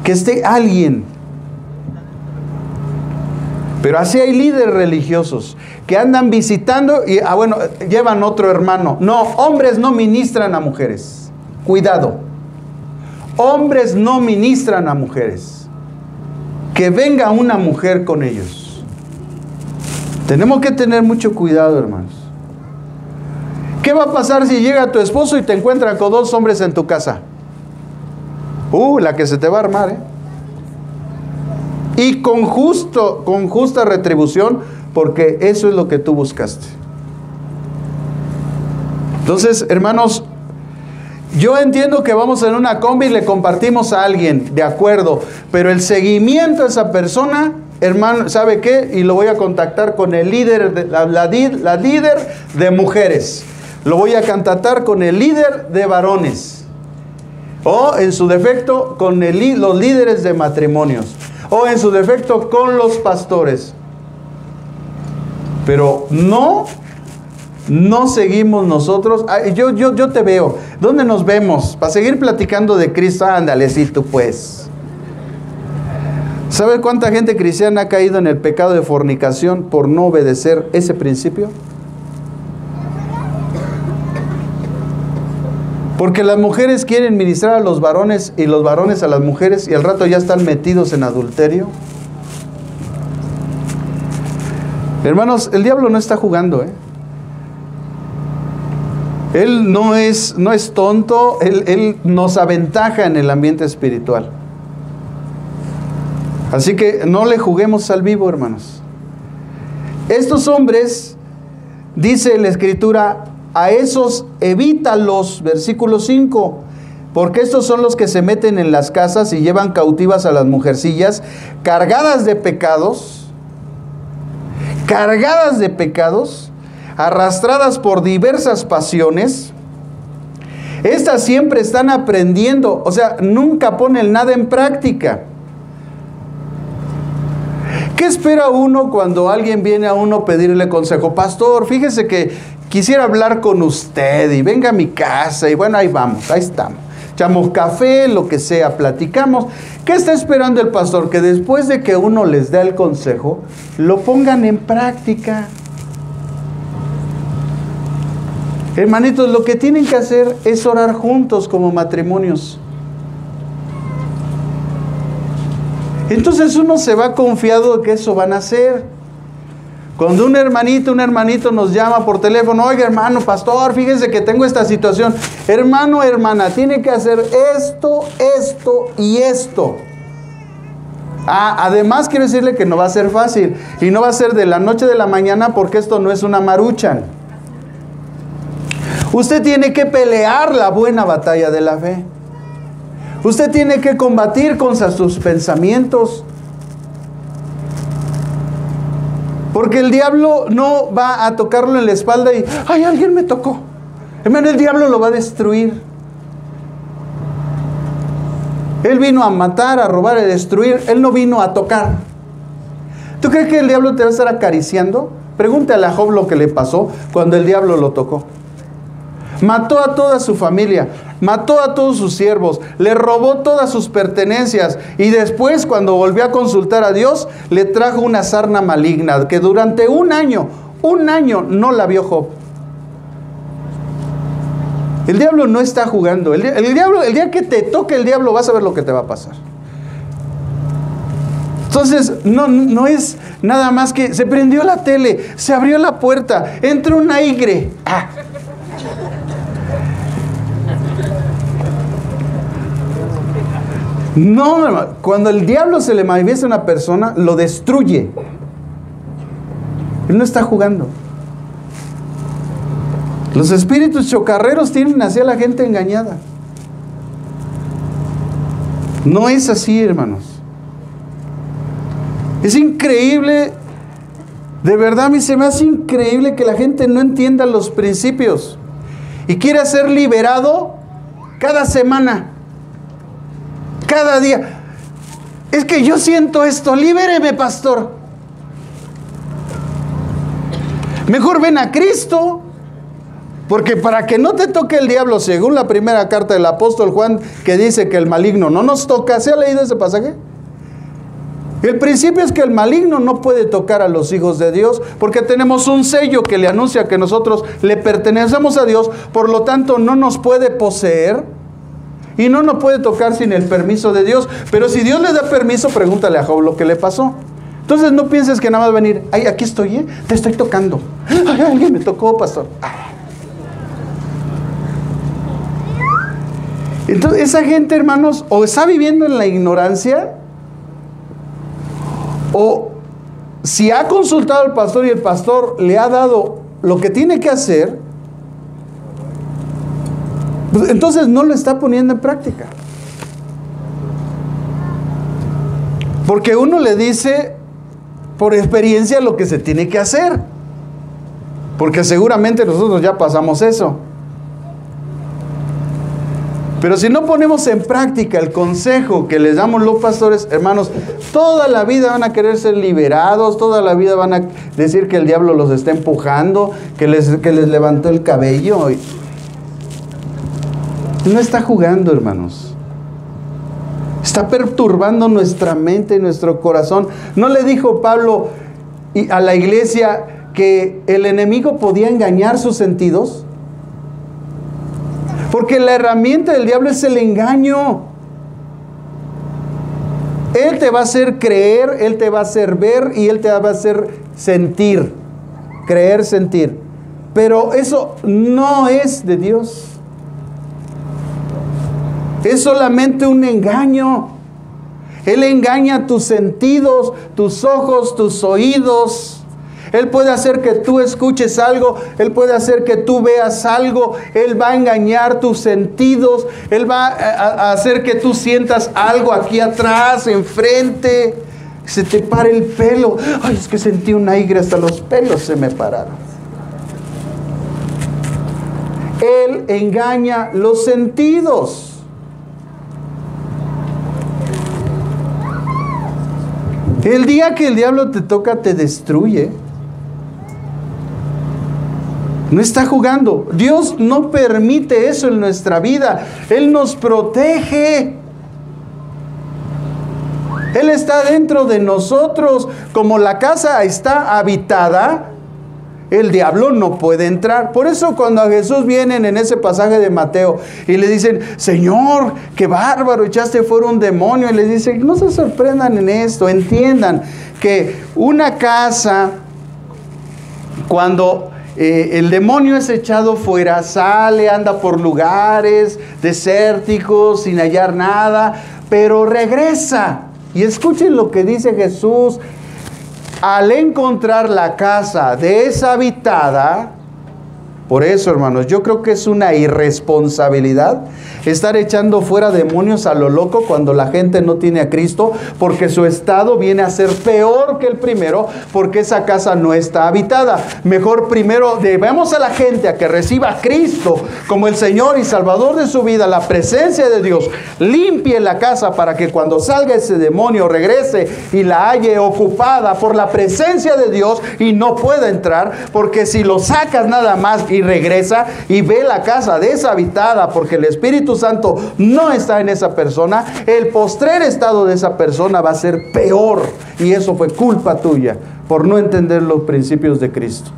Que esté alguien. Pero así hay líderes religiosos que andan visitando y, bueno, llevan otro hermano. No, hombres no ministran a mujeres. Cuidado. Hombres no ministran a mujeres. Que venga una mujer con ellos. Tenemos que tener mucho cuidado, hermanos. ¿Qué va a pasar si llega tu esposo y te encuentra con 2 hombres en tu casa? La que se te va a armar, ¿eh? Y con justa retribución, porque eso es lo que tú buscaste. Entonces, hermanos, yo entiendo que vamos en una combi y le compartimos a alguien, de acuerdo, pero el seguimiento a esa persona, hermano, ¿sabe qué? Y lo voy a contactar con el líder, la líder de mujeres. Lo voy a contactar con el líder de varones. O en su defecto, con los líderes de matrimonios. O en su defecto, con los pastores. Pero no seguimos nosotros. Yo te veo. ¿Dónde nos vemos? Para seguir platicando de Cristo. Ándale, sí, tú pues. ¿Sabes cuánta gente cristiana ha caído en el pecado de fornicación por no obedecer ese principio? Porque las mujeres quieren ministrar a los varones y los varones a las mujeres y al rato ya están metidos en adulterio. Hermanos, el diablo no está jugando, ¿eh? Él no es tonto, él nos aventaja en el ambiente espiritual. Así que no le juguemos al vivo, hermanos. Estos hombres, dice la Escritura, a esos evítalos, versículo 5, porque estos son los que se meten en las casas y llevan cautivas a las mujercillas, cargadas de pecados, arrastradas por diversas pasiones. Estas siempre están aprendiendo, o sea, nunca ponen nada en práctica. ¿Qué espera uno cuando alguien viene a uno a pedirle consejo? Pastor, fíjese que quisiera hablar con usted y venga a mi casa y bueno, ahí vamos, ahí estamos. Echamos café, lo que sea, platicamos. ¿Qué está esperando el pastor? Que después de que uno les da el consejo, lo pongan en práctica. Hermanitos, lo que tienen que hacer es orar juntos como matrimonios. Entonces uno se va confiado de que eso van a hacer. Cuando un hermanito nos llama por teléfono, oiga hermano, pastor, fíjese que tengo esta situación. Hermano, hermana, tiene que hacer esto, esto y esto. Además quiero decirle que no va a ser fácil. Y no va a ser de la noche a la mañana porque esto no es una maruchan. Usted tiene que pelear la buena batalla de la fe. Usted tiene que combatir contra sus pensamientos. Porque el diablo no va a tocarlo en la espalda y ¡ay, alguien me tocó! Hermano, el diablo lo va a destruir. Él vino a matar, a robar, a destruir. Él no vino a tocar. ¿Tú crees que el diablo te va a estar acariciando? Pregúntale a Job lo que le pasó cuando el diablo lo tocó. Mató a toda su familia, mató a todos sus siervos, le robó todas sus pertenencias y después cuando volvió a consultar a Dios le trajo una sarna maligna que durante un año no la vio Job. El diablo no está jugando. El día que te toque el diablo vas a ver lo que te va a pasar. Entonces no es nada más que se prendió la tele, se abrió la puerta, entró un aire. No, hermano, cuando el diablo se le manifiesta a una persona, lo destruye. Él no está jugando. Los espíritus chocarreros tienen así a la gente engañada. No es así, hermanos. Es increíble, de verdad a mí se me hace increíble que la gente no entienda los principios y quiera ser liberado cada semana, cada día. Es que yo siento esto, libéreme, pastor. Mejor ven a Cristo, porque para que no te toque el diablo, según la primera carta del apóstol Juan, que dice que el maligno no nos toca. ¿Se ha leído ese pasaje? El principio es que el maligno no puede tocar a los hijos de Dios, porque tenemos un sello que le anuncia que nosotros le pertenecemos a Dios, por lo tanto no nos puede poseer y no nos puede tocar sin el permiso de Dios. Pero si Dios le da permiso, pregúntale a Job lo que le pasó. Entonces no pienses que nada más venir, ay, aquí estoy, te estoy tocando. Ay, alguien me tocó, pastor. Entonces esa gente, hermanos, o está viviendo en la ignorancia, o si ha consultado al pastor y el pastor le ha dado lo que tiene que hacer, pues entonces no lo está poniendo en práctica. Porque uno le dice por experiencia lo que se tiene que hacer, porque seguramente nosotros ya pasamos eso. Pero si no ponemos en práctica el consejo que les damos los pastores, hermanos, toda la vida van a querer ser liberados, toda la vida van a decir que el diablo los está empujando, que les levantó el cabello. No está jugando, hermanos. Está perturbando nuestra mente y nuestro corazón. ¿No le dijo Pablo a la iglesia que el enemigo podía engañar sus sentidos? Porque la herramienta del diablo es el engaño. Él te va a hacer creer, él te va a hacer ver y él te va a hacer sentir. Creer, sentir. Pero eso no es de Dios. Es solamente un engaño. Él engaña tus sentidos, tus ojos, tus oídos. Él puede hacer que tú escuches algo, Él puede hacer que tú veas algo, Él va a engañar tus sentidos, Él va a hacer que tú sientas algo aquí atrás, enfrente, se te pare el pelo. Ay, es que sentí un aire, hasta los pelos se me pararon. Él engaña los sentidos. El día que el diablo te toca, te destruye. No está jugando. Dios no permite eso en nuestra vida. Él nos protege. Él está dentro de nosotros. Como la casa está habitada, el diablo no puede entrar. Por eso cuando a Jesús vienen en ese pasaje de Mateo y le dicen, Señor, qué bárbaro, echaste fuera un demonio. Y les dice, no se sorprendan en esto, entiendan que una casa, cuando el demonio es echado fuera, sale, anda por lugares desérticos, sin hallar nada, pero regresa. Y escuchen lo que dice Jesús. Al encontrar la casa deshabitada, por eso, hermanos, yo creo que es una irresponsabilidad estar echando fuera demonios a lo loco cuando la gente no tiene a Cristo, porque su estado viene a ser peor que el primero, porque esa casa no está habitada. Mejor primero debemos a la gente a que reciba a Cristo como el Señor y Salvador de su vida, la presencia de Dios, limpie la casa para que cuando salga ese demonio regrese y la halle ocupada por la presencia de Dios y no pueda entrar, porque si lo sacas nada más y regresa y ve la casa deshabitada porque el Espíritu Santo no está en esa persona, el postrer estado de esa persona va a ser peor, y eso fue culpa tuya por no entender los principios de Cristo.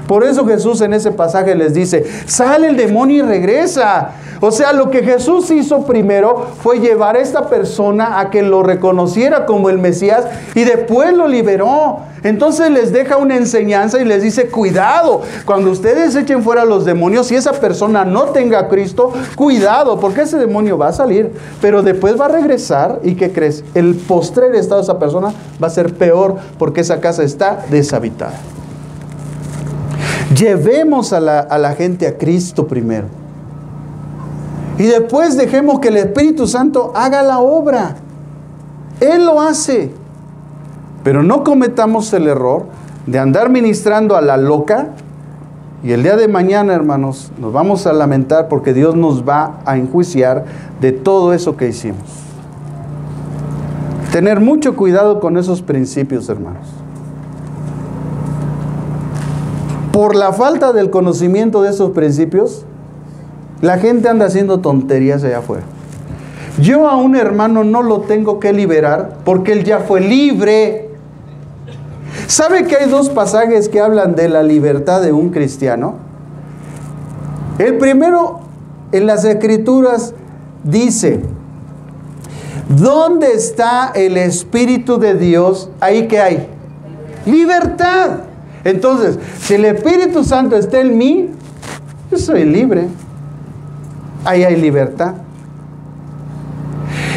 Por eso Jesús en ese pasaje les dice, sale el demonio y regresa. O sea, lo que Jesús hizo primero fue llevar a esta persona a que lo reconociera como el Mesías y después lo liberó. Entonces les deja una enseñanza y les dice, cuidado, cuando ustedes echen fuera los demonios, si esa persona no tenga a Cristo, cuidado, porque ese demonio va a salir, pero después va a regresar. ¿Y qué crees? El postrer estado de esa persona va a ser peor porque esa casa está deshabitada. Llevemos a la gente a Cristo primero. Y después dejemos que el Espíritu Santo haga la obra. Él lo hace. Pero no cometamos el error de andar ministrando a la loca. Y el día de mañana, hermanos, nos vamos a lamentar porque Dios nos va a enjuiciar de todo eso que hicimos. Tener mucho cuidado con esos principios, hermanos. Por la falta del conocimiento de esos principios, la gente anda haciendo tonterías allá afuera. Yo a un hermano no lo tengo que liberar porque él ya fue libre. ¿Sabe que hay dos pasajes que hablan de la libertad de un cristiano? El primero, en las Escrituras, dice: ¿dónde está el Espíritu de Dios? ¿Ahí qué hay? Libertad. Entonces, si el Espíritu Santo está en mí, yo soy libre. Ahí hay libertad.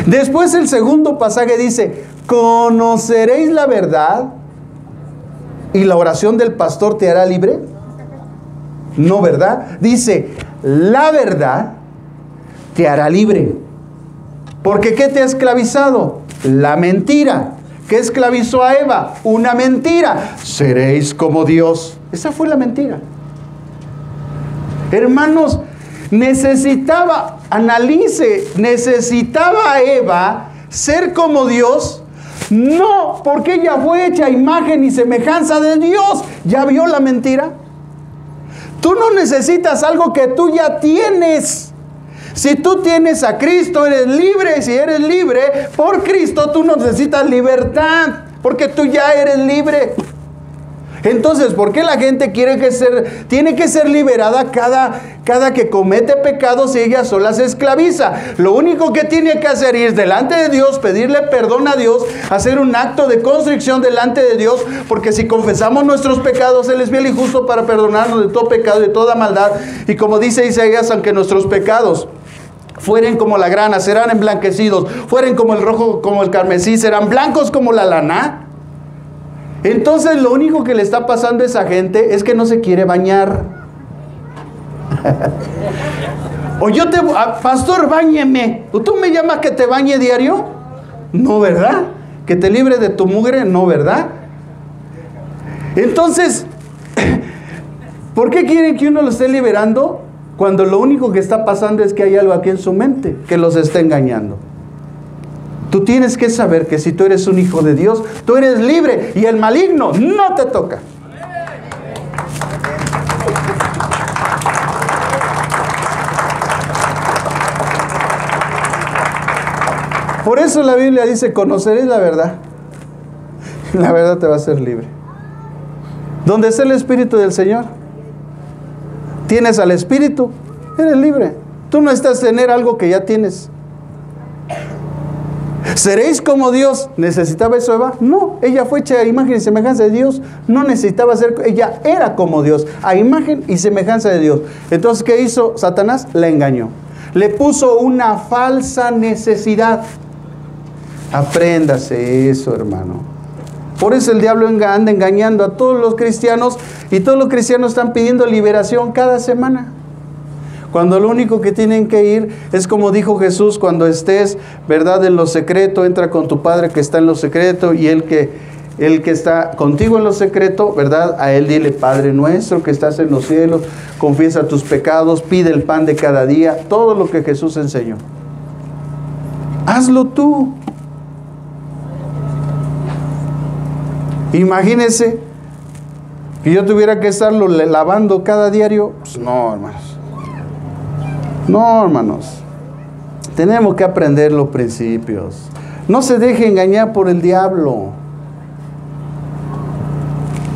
Después el segundo pasaje dice: ¿conoceréis la verdad y la oración del pastor te hará libre? No, ¿verdad? Dice: la verdad te hará libre. Porque ¿qué te ha esclavizado? La mentira. ¿Qué esclavizó a Eva? Una mentira. Seréis como Dios. Esa fue la mentira. Hermanos, necesitaba a Eva ser como Dios. No, porque ella fue hecha a imagen y semejanza de Dios. ¿Ya vio la mentira? Tú no necesitas algo que tú ya tienes. Si tú tienes a Cristo, eres libre. Si eres libre por Cristo, tú no necesitas libertad, porque tú ya eres libre. Entonces, ¿por qué la gente tiene que ser liberada cada que comete pecados y ella sola se esclaviza? Lo único que tiene que hacer es ir delante de Dios, pedirle perdón a Dios, hacer un acto de constricción delante de Dios, porque si confesamos nuestros pecados, Él es fiel y justo para perdonarnos de todo pecado y de toda maldad. Y como dice Isaías, aunque nuestros pecados fueren como la grana, serán emblanquecidos; fueren como el rojo, como el carmesí, serán blancos como la lana. Entonces lo único que le está pasando a esa gente es que no se quiere bañar. O pastor, báñeme. ¿Tú me llamas que te bañe diario? No, ¿verdad? Que te libre de tu mugre, no, ¿verdad? Entonces, ¿por qué quieren que uno lo esté liberando cuando lo único que está pasando es que hay algo aquí en su mente que los está engañando? Tú tienes que saber que si tú eres un hijo de Dios, tú eres libre y el maligno no te toca. Por eso la Biblia dice: conoceréis la verdad. La verdad te va a hacer libre. ¿Dónde está el Espíritu del Señor? Tienes al Espíritu, eres libre. Tú no necesitas tener algo que ya tienes. ¿Seréis como Dios? ¿Necesitaba eso Eva? No, ella fue hecha a imagen y semejanza de Dios. No necesitaba ser, ella era como Dios, a imagen y semejanza de Dios. Entonces, ¿qué hizo Satanás? La engañó. Le puso una falsa necesidad. Apréndase eso, hermano. Por eso el diablo anda engañando a todos los cristianos, y todos los cristianos están pidiendo liberación cada semana, cuando lo único que tienen que ir es como dijo Jesús: cuando estés, ¿verdad?, en lo secreto, entra con tu Padre que está en lo secreto, y el que está contigo en lo secreto, ¿verdad?, a él dile: Padre nuestro que estás en los cielos, confiesa tus pecados, pide el pan de cada día. Todo lo que Jesús enseñó, hazlo tú. Imagínense que yo tuviera que estarlo lavando cada diario. Pues no, hermanos. No, hermanos. Tenemos que aprender los principios. No se deje engañar por el diablo.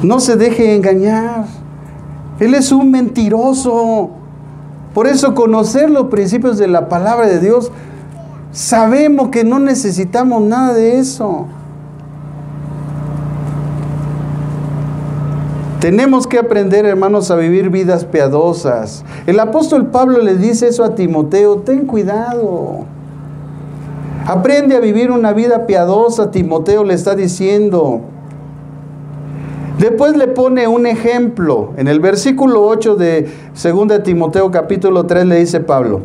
No se deje engañar. Él es un mentiroso. Por eso, conocer los principios de la palabra de Dios, sabemos que no necesitamos nada de eso. Tenemos que aprender, hermanos, a vivir vidas piadosas. El apóstol Pablo le dice eso a Timoteo: ten cuidado. Aprende a vivir una vida piadosa. Timoteo le está diciendo. Después le pone un ejemplo. En el versículo 8 de 2 de Timoteo capítulo 3 le dice Pablo: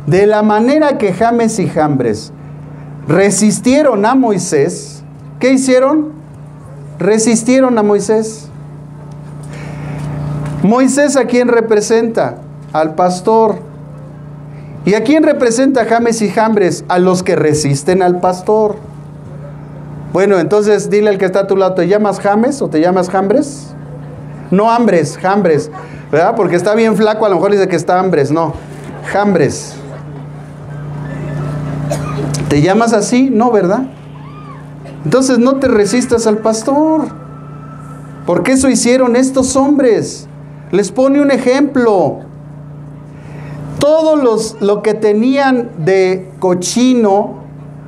de la manera que James y Jambres resistieron a Moisés, ¿qué hicieron? Resistieron a Moisés. Moisés, ¿a quién representa? Al pastor. ¿Y a quién representa James y Jambres? A los que resisten al pastor. Bueno, entonces dile al que está a tu lado: ¿te llamas James o te llamas Jambres? No Hambres, Jambres, ¿verdad? Porque está bien flaco, a lo mejor dice que está Hambres. No, Jambres. ¿Te llamas así? No, ¿verdad? Entonces no te resistas al pastor, porque eso hicieron estos hombres. Les pone un ejemplo. Todos lo que tenían de cochino,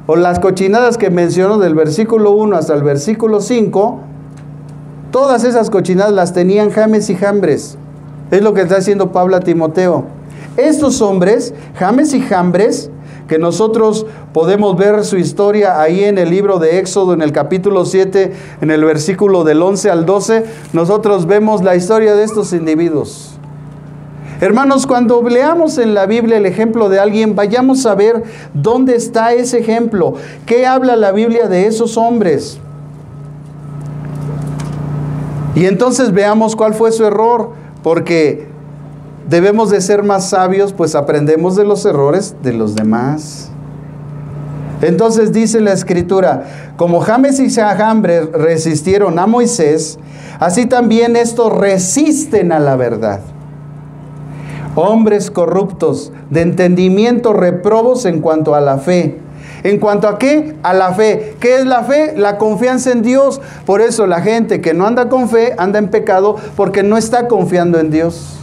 o las cochinadas que mencionó del versículo 1 hasta el versículo 5, todas esas cochinadas las tenían James y Jambres. Es lo que está haciendo Pablo a Timoteo. Estos hombres, James y Jambres, que nosotros podemos ver su historia ahí en el libro de Éxodo, en el capítulo 7, en el versículo del 11 al 12, nosotros vemos la historia de estos individuos. Hermanos, cuando leamos en la Biblia el ejemplo de alguien, vayamos a ver dónde está ese ejemplo. ¿Qué habla la Biblia de esos hombres? Y entonces veamos cuál fue su error, porque debemos de ser más sabios, pues aprendemos de los errores de los demás. Entonces dice la Escritura: como James y Jambres resistieron a Moisés, así también estos resisten a la verdad. Hombres corruptos, de entendimiento reprobos en cuanto a la fe. ¿En cuanto a qué? A la fe. ¿Qué es la fe? La confianza en Dios. Por eso la gente que no anda con fe anda en pecado, porque no está confiando en Dios.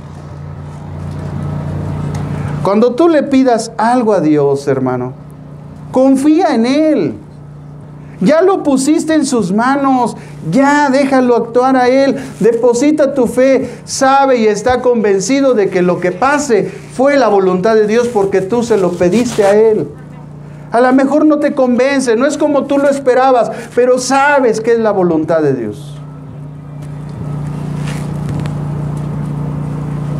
Cuando tú le pidas algo a Dios, hermano, confía en Él. Ya lo pusiste en sus manos, ya déjalo actuar a Él, deposita tu fe, sabe y está convencido de que lo que pase fue la voluntad de Dios porque tú se lo pediste a Él. A lo mejor no te convence, no es como tú lo esperabas, pero sabes que es la voluntad de Dios.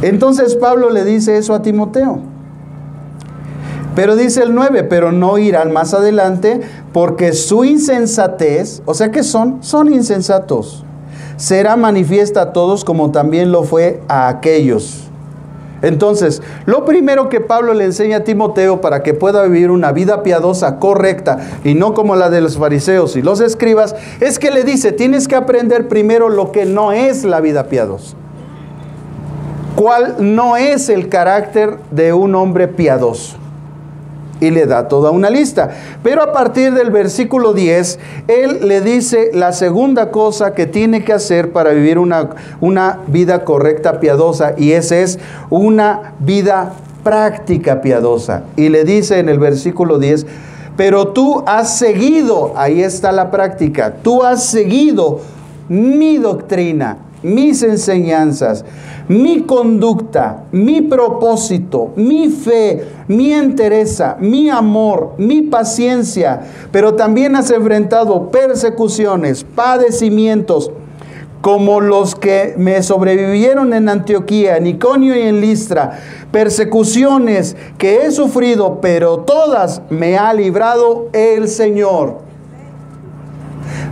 Entonces Pablo le dice eso a Timoteo. Pero dice el 9, pero no irán más adelante, porque su insensatez, o sea que son insensatos, será manifiesta a todos como también lo fue a aquellos. Entonces, lo primero que Pablo le enseña a Timoteo para que pueda vivir una vida piadosa, correcta, y no como la de los fariseos y los escribas, es que le dice: tienes que aprender primero lo que no es la vida piadosa. ¿Cuál no es el carácter de un hombre piadoso? Y le da toda una lista. Pero a partir del versículo 10, él le dice la segunda cosa que tiene que hacer para vivir una vida correcta, piadosa, y esa es una vida práctica piadosa. Y le dice en el versículo 10, pero tú has seguido, ahí está la práctica, tú has seguido mi doctrina, mis enseñanzas, mi conducta, mi propósito, mi fe, mi entereza, mi amor, mi paciencia, pero también has enfrentado persecuciones, padecimientos, como los que me sobrevivieron en Antioquía, en Iconio y en Listra, persecuciones que he sufrido, pero todas me ha librado el Señor.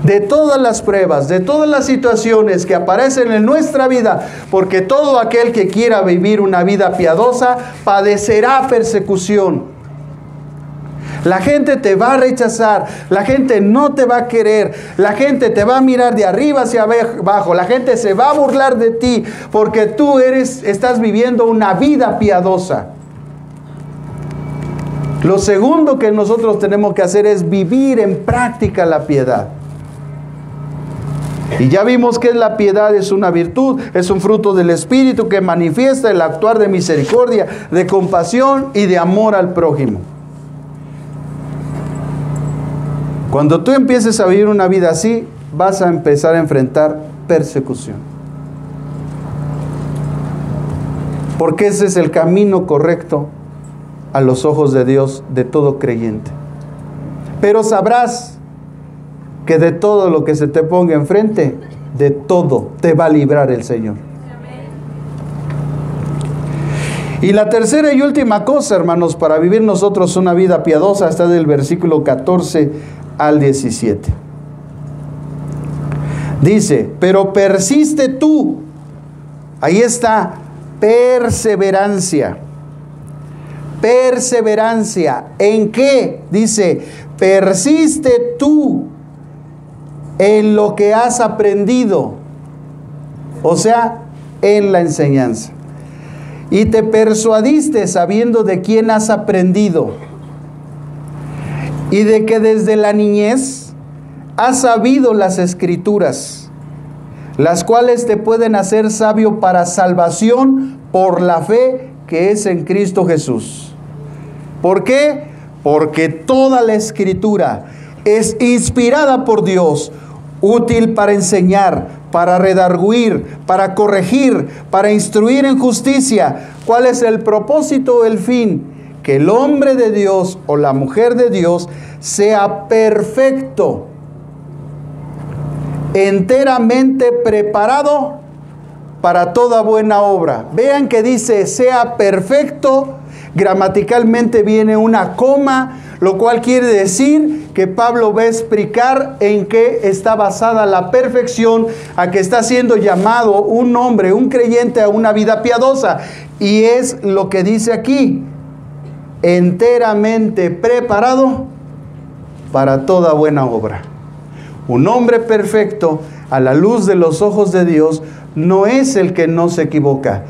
De todas las pruebas, de todas las situaciones que aparecen en nuestra vida, porque todo aquel que quiera vivir una vida piadosa padecerá persecución. La gente te va a rechazar, la gente no te va a querer, la gente te va a mirar de arriba hacia abajo, la gente se va a burlar de ti, porque tú estás viviendo una vida piadosa. Lo segundo que nosotros tenemos que hacer es vivir en práctica la piedad. Y ya vimos que la piedad es una virtud, es un fruto del Espíritu que manifiesta el actuar de misericordia, de compasión y de amor al prójimo. Cuando tú empieces a vivir una vida así, vas a empezar a enfrentar persecución. Porque ese es el camino correcto a los ojos de Dios de todo creyente. Pero sabrás que de todo lo que se te ponga enfrente, De todo te va a librar el Señor. Y la tercera y última cosa, hermanos, para vivir nosotros una vida piadosa, está del versículo 14 al 17. Dice, pero persiste tú. Ahí está, perseverancia. Perseverancia. ¿En qué? Dice, persiste tú en lo que has aprendido. O sea, en la enseñanza. Y te persuadiste sabiendo de quién has aprendido. Y de que desde la niñez has sabido las Escrituras, las cuales te pueden hacer sabio para salvación por la fe que es en Cristo Jesús. ¿Por qué? Porque toda la Escritura es inspirada por Dios, útil para enseñar, para redarguir, para corregir, para instruir en justicia. ¿Cuál es el propósito, el fin? Que el hombre de Dios o la mujer de Dios sea perfecto, enteramente preparado para toda buena obra. Vean que dice sea perfecto, gramaticalmente viene una coma, lo cual quiere decir que Pablo va a explicar en qué está basada la perfección a que está siendo llamado un hombre, un creyente a una vida piadosa. Y es lo que dice aquí, enteramente preparado para toda buena obra. Un hombre perfecto a la luz de los ojos de Dios no es el que no se equivoca,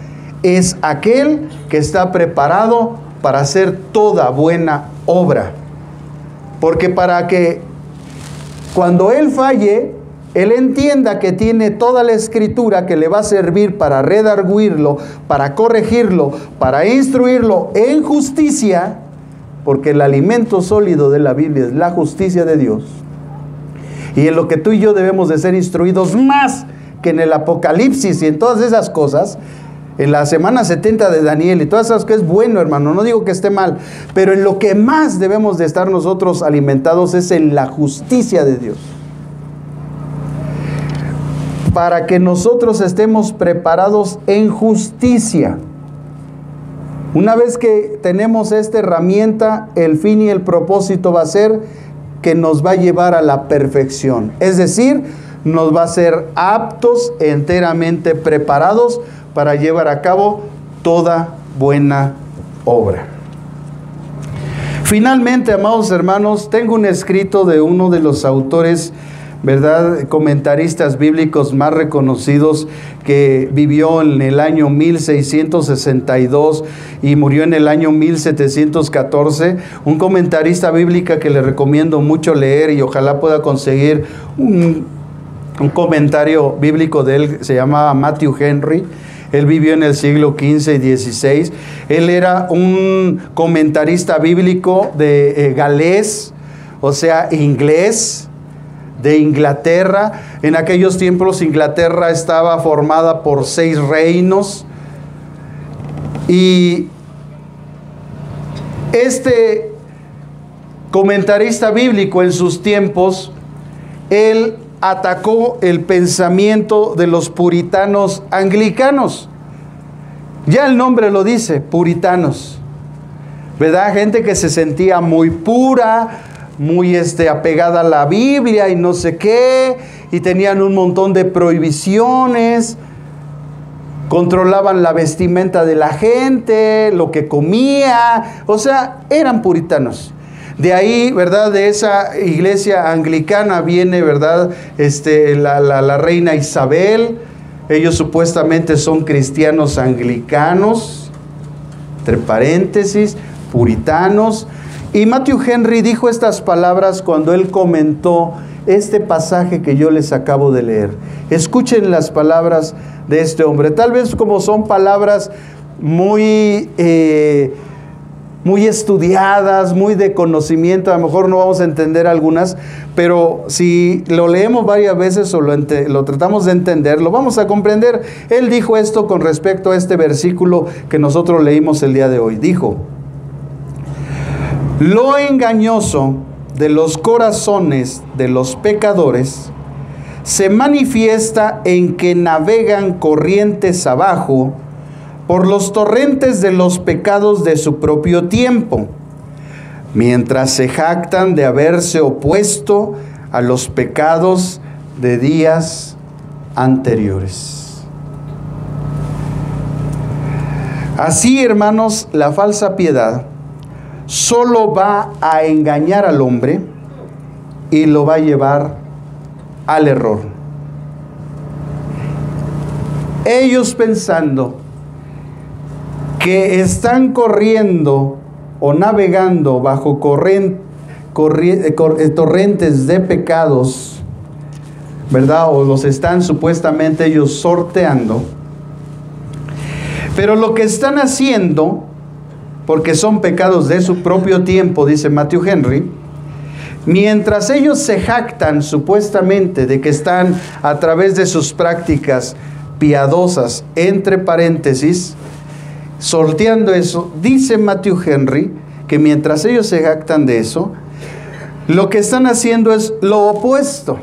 es aquel que está preparado para hacer toda buena obra. Porque para que cuando él falle, él entienda que tiene toda la Escritura que le va a servir para redarguirlo, para corregirlo, para instruirlo en justicia, porque el alimento sólido de la Biblia es la justicia de Dios. Y en lo que tú y yo debemos de ser instruidos más que en el Apocalipsis y en todas esas cosas, en la semana 70 de Daniel y todas esas cosas, es bueno, hermano, no digo que esté mal, pero en lo que más debemos de estar nosotros alimentados es en la justicia de Dios. Para que nosotros estemos preparados en justicia. Una vez que tenemos esta herramienta, el fin y el propósito va a ser que nos va a llevar a la perfección. Es decir, nos va a ser aptos, enteramente preparados para llevar a cabo toda buena obra. Finalmente, amados hermanos, tengo un escrito de uno de los autores, ¿verdad?, comentaristas bíblicos más reconocidos, que vivió en el año 1662 y murió en el año 1714, un comentarista bíblico que le recomiendo mucho leer y ojalá pueda conseguir un comentario bíblico de él. Se llamaba Matthew Henry. Él vivió en el siglo XV y XVI. Él era un comentarista bíblico de galés, o sea, inglés, de Inglaterra. En aquellos tiempos Inglaterra estaba formada por 6 reinos. Y este comentarista bíblico en sus tiempos, él atacó el pensamiento de los puritanos anglicanos. Ya el nombre lo dice, puritanos, ¿verdad? Gente que se sentía muy pura, muy apegada a la Biblia y no sé qué, y tenían un montón de prohibiciones, controlaban la vestimenta de la gente, lo que comía, o sea, eran puritanos. De ahí, ¿verdad?, de esa iglesia anglicana viene, ¿verdad?, la reina Isabel. Ellos supuestamente son cristianos anglicanos, entre paréntesis, puritanos. Y Matthew Henry dijo estas palabras cuando él comentó este pasaje que yo les acabo de leer. Escuchen las palabras de este hombre. Tal vez como son palabras muy estudiadas, muy de conocimiento, a lo mejor no vamos a entender algunas, pero si lo leemos varias veces o lo tratamos de entender, lo vamos a comprender. Él dijo esto con respecto a este versículo que nosotros leímos el día de hoy. Dijo: lo engañoso de los corazones de los pecadores se manifiesta en que navegan corrientes abajo por los torrentes de los pecados de su propio tiempo, mientras se jactan de haberse opuesto a los pecados de días anteriores. Así, hermanos, la falsa piedad solo va a engañar al hombre y lo va a llevar al error. Ellos pensando que están corriendo o navegando bajo torrentes de pecados, ¿verdad? O los están supuestamente ellos sorteando. Pero lo que están haciendo, porque son pecados de su propio tiempo, dice Matthew Henry, mientras ellos se jactan supuestamente de que están a través de sus prácticas piadosas, entre paréntesis, sorteando eso, dice Matthew Henry que mientras ellos se jactan de eso, lo que están haciendo es lo opuesto.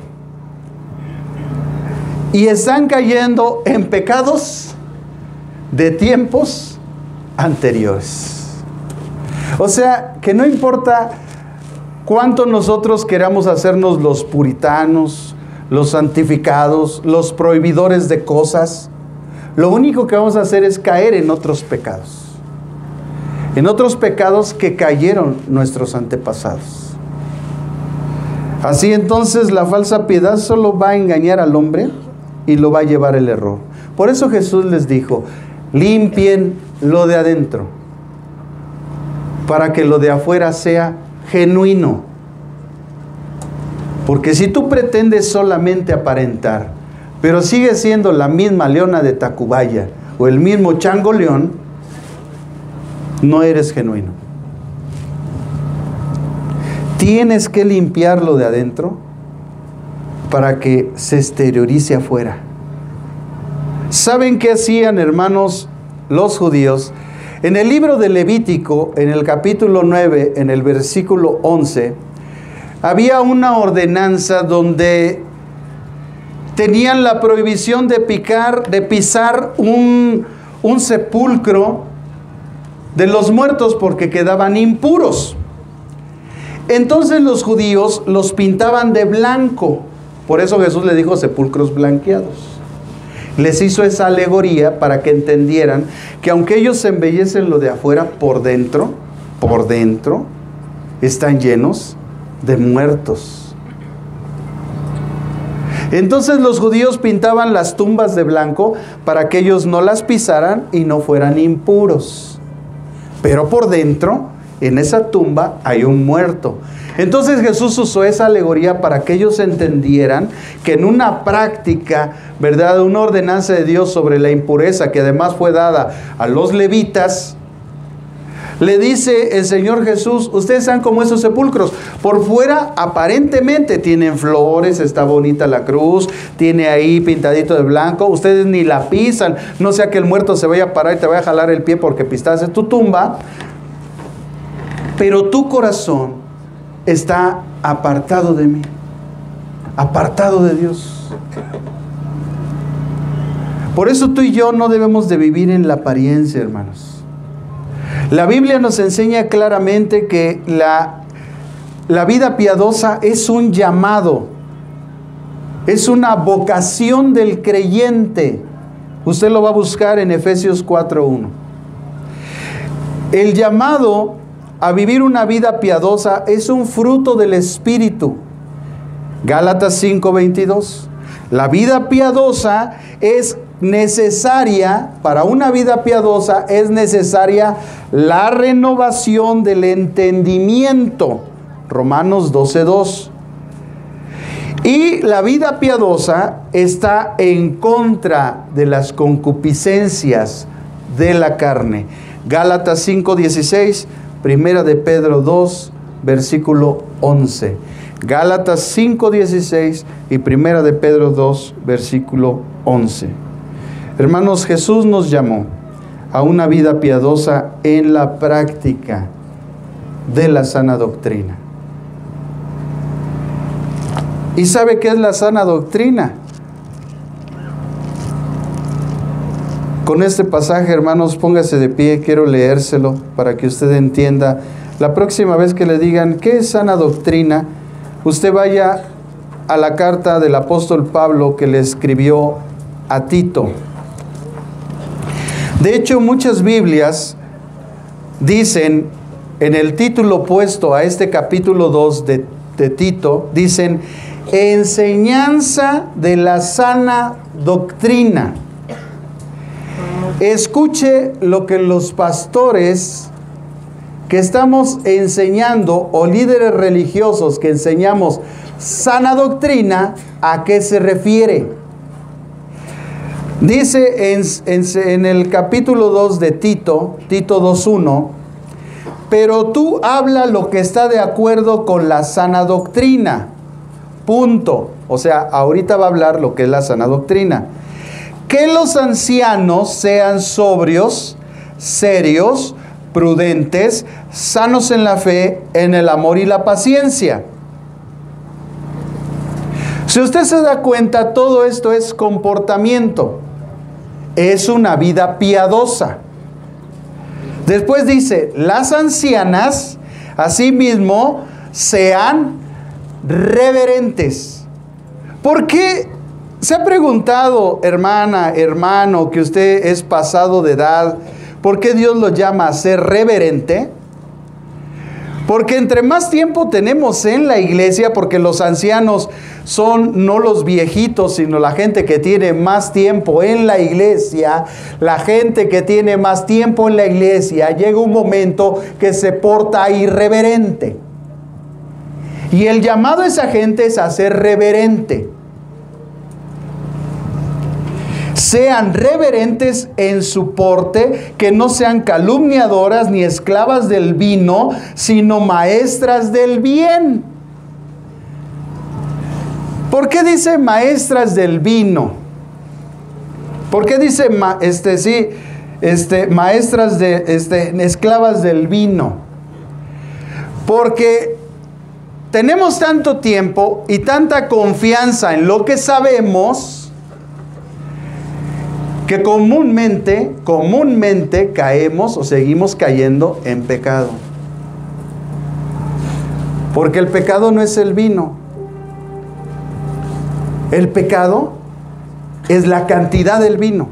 Y están cayendo en pecados de tiempos anteriores. O sea, que no importa cuánto nosotros queramos hacernos los puritanos, los santificados, los prohibidores de cosas, lo único que vamos a hacer es caer en otros pecados. En otros pecados que cayeron nuestros antepasados. Así entonces la falsa piedad solo va a engañar al hombre y lo va a llevar al error. Por eso Jesús les dijo, limpien lo de adentro, para que lo de afuera sea genuino. Porque si tú pretendes solamente aparentar, pero sigues siendo la misma leona de Tacubaya o el mismo chango león, no eres genuino. Tienes que limpiarlo de adentro para que se exteriorice afuera. ¿Saben qué hacían, hermanos, los judíos? En el libro de Levítico, en el capítulo 9, en el versículo 11, había una ordenanza donde tenían la prohibición de pisar un sepulcro de los muertos porque quedaban impuros. Entonces los judíos los pintaban de blanco. Por eso Jesús le dijo sepulcros blanqueados. Les hizo esa alegoría para que entendieran que aunque ellos se embellecen lo de afuera, por dentro están llenos de muertos. Entonces los judíos pintaban las tumbas de blanco para que ellos no las pisaran y no fueran impuros. Pero por dentro, en esa tumba, hay un muerto. Entonces Jesús usó esa alegoría para que ellos entendieran que en una práctica, ¿verdad?, una ordenanza de Dios sobre la impureza, que además fue dada a los levitas, le dice el Señor Jesús, ustedes sean como esos sepulcros. Por fuera aparentemente tienen flores, está bonita la cruz, tiene ahí pintadito de blanco, ustedes ni la pisan, no sea que el muerto se vaya a parar y te vaya a jalar el pie porque pisaste tu tumba. Pero tu corazón está apartado de mí, apartado de Dios. Por eso tú y yo no debemos de vivir en la apariencia, hermanos. La Biblia nos enseña claramente que la vida piadosa es un llamado, es una vocación del creyente. Usted lo va a buscar en Efesios 4:1. El llamado a vivir una vida piadosa es un fruto del Espíritu. Gálatas 5:22. La vida piadosa es necesaria, para una vida piadosa es necesaria la renovación del entendimiento. Romanos 12:2. Y la vida piadosa está en contra de las concupiscencias de la carne. Gálatas 5:16, Primera de Pedro 2, versículo 11. Gálatas 5:16 y Primera de Pedro 2, versículo 11. Hermanos, Jesús nos llamó a una vida piadosa en la práctica de la sana doctrina. ¿Y sabe qué es la sana doctrina? Con este pasaje, hermanos, póngase de pie, quiero leérselo para que usted entienda. La próxima vez que le digan, ¿qué es sana doctrina?, usted vaya a la carta del apóstol Pablo que le escribió a Tito. De hecho, muchas Biblias dicen, en el título puesto a este capítulo 2 de Tito, dicen, enseñanza de la sana doctrina. Escuche lo que los pastores que estamos enseñando, o líderes religiosos que enseñamos sana doctrina, ¿a qué se refiere? Dice en el capítulo 2 de Tito, Tito 2:1, pero tú habla lo que está de acuerdo con la sana doctrina. Punto. O sea, ahorita va a hablar lo que es la sana doctrina. Que los ancianos sean sobrios, serios, prudentes, sanos en la fe, en el amor y la paciencia. Si usted se da cuenta, todo esto es comportamiento. Es una vida piadosa. Después dice, las ancianas, asimismo, sean reverentes. ¿Por qué? ¿Se ha preguntado, hermana, hermano, que usted es pasado de edad, por qué Dios lo llama a ser reverente? Porque entre más tiempo tenemos en la iglesia, porque los ancianos son no los viejitos, sino la gente que tiene más tiempo en la iglesia, la gente que tiene más tiempo en la iglesia, llega un momento que se porta irreverente. Y el llamado a esa gente es a ser reverente. Sean reverentes en su porte, que no sean calumniadoras ni esclavas del vino, sino maestras del bien. ¿Por qué dice maestras del vino? ¿Por qué dice maestras esclavas del vino? Porque tenemos tanto tiempo y tanta confianza en lo que sabemos, que comúnmente caemos o seguimos cayendo en pecado. Porque el pecado no es el vino. El pecado es la cantidad del vino.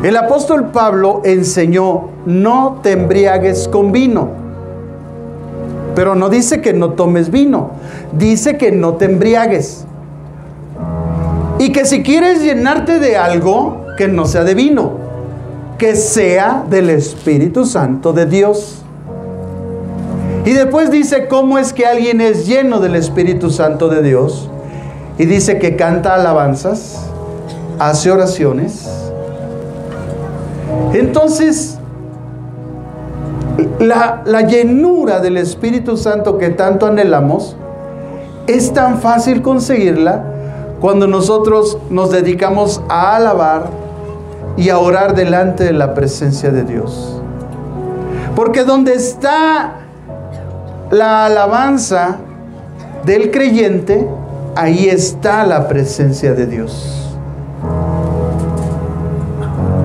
El apóstol Pablo enseñó, no te embriagues con vino. Pero no dice que no tomes vino, dice que no te embriagues. Y que si quieres llenarte de algo, que no sea de vino, que sea del Espíritu Santo de Dios. Y después dice cómo es que alguien es lleno del Espíritu Santo de Dios. Y dice que canta alabanzas, hace oraciones. Entonces, la llenura del Espíritu Santo que tanto anhelamos, es tan fácil conseguirla cuando nosotros nos dedicamos a alabar y a orar delante de la presencia de Dios. Porque donde está la alabanza del creyente, ahí está la presencia de Dios.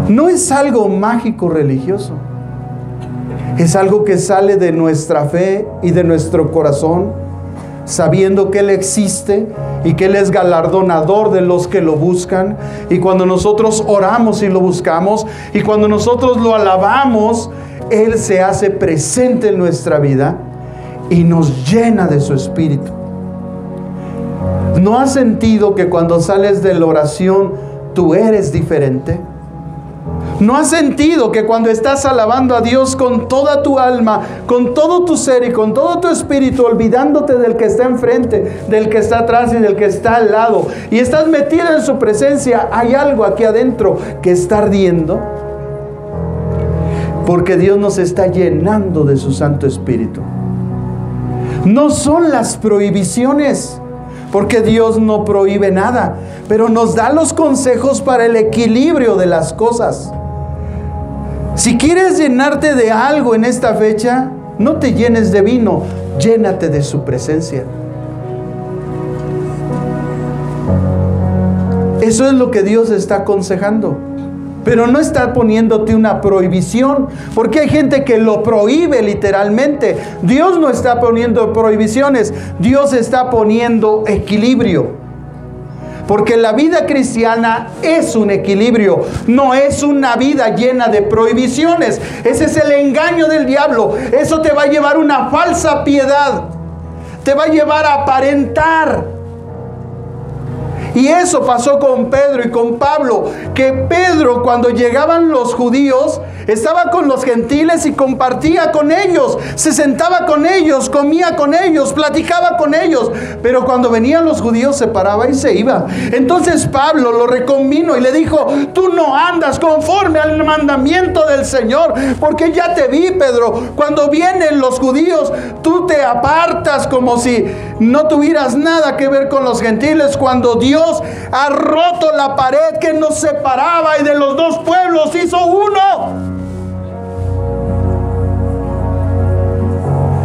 No es algo mágico religioso. Es algo que sale de nuestra fe y de nuestro corazón, sabiendo que Él existe y que Él es galardonador de los que lo buscan. Y cuando nosotros oramos y lo buscamos, y cuando nosotros lo alabamos, Él se hace presente en nuestra vida y nos llena de su Espíritu. ¿No has sentido que cuando sales de la oración tú eres diferente? ¿No has sentido que cuando estás alabando a Dios con toda tu alma, con todo tu ser y con todo tu espíritu, olvidándote del que está enfrente, del que está atrás y del que está al lado, y estás metido en su presencia, hay algo aquí adentro que está ardiendo? Porque Dios nos está llenando de su Santo Espíritu. No son las prohibiciones, porque Dios no prohíbe nada, pero nos da los consejos para el equilibrio de las cosas. Si quieres llenarte de algo en esta fecha, no te llenes de vino, llénate de su presencia. Eso es lo que Dios está aconsejando. Pero no está poniéndote una prohibición, porque hay gente que lo prohíbe literalmente. Dios no está poniendo prohibiciones, Dios está poniendo equilibrio. Porque la vida cristiana es un equilibrio, no es una vida llena de prohibiciones. Ese es el engaño del diablo. Eso te va a llevar a una falsa piedad, te va a llevar a aparentar. Y eso pasó con Pedro y con Pablo, que Pedro, cuando llegaban los judíos, estaba con los gentiles y compartía con ellos, se sentaba con ellos, comía con ellos, platicaba con ellos, pero cuando venían los judíos se paraba y se iba. Entonces Pablo lo reconvino y le dijo: tú no andas conforme al mandamiento del Señor, porque ya te vi, Pedro, cuando vienen los judíos, tú te apartas como si no tuvieras nada que ver con los gentiles, cuando Dios ha roto la pared que nos separaba y de los dos pueblos hizo uno.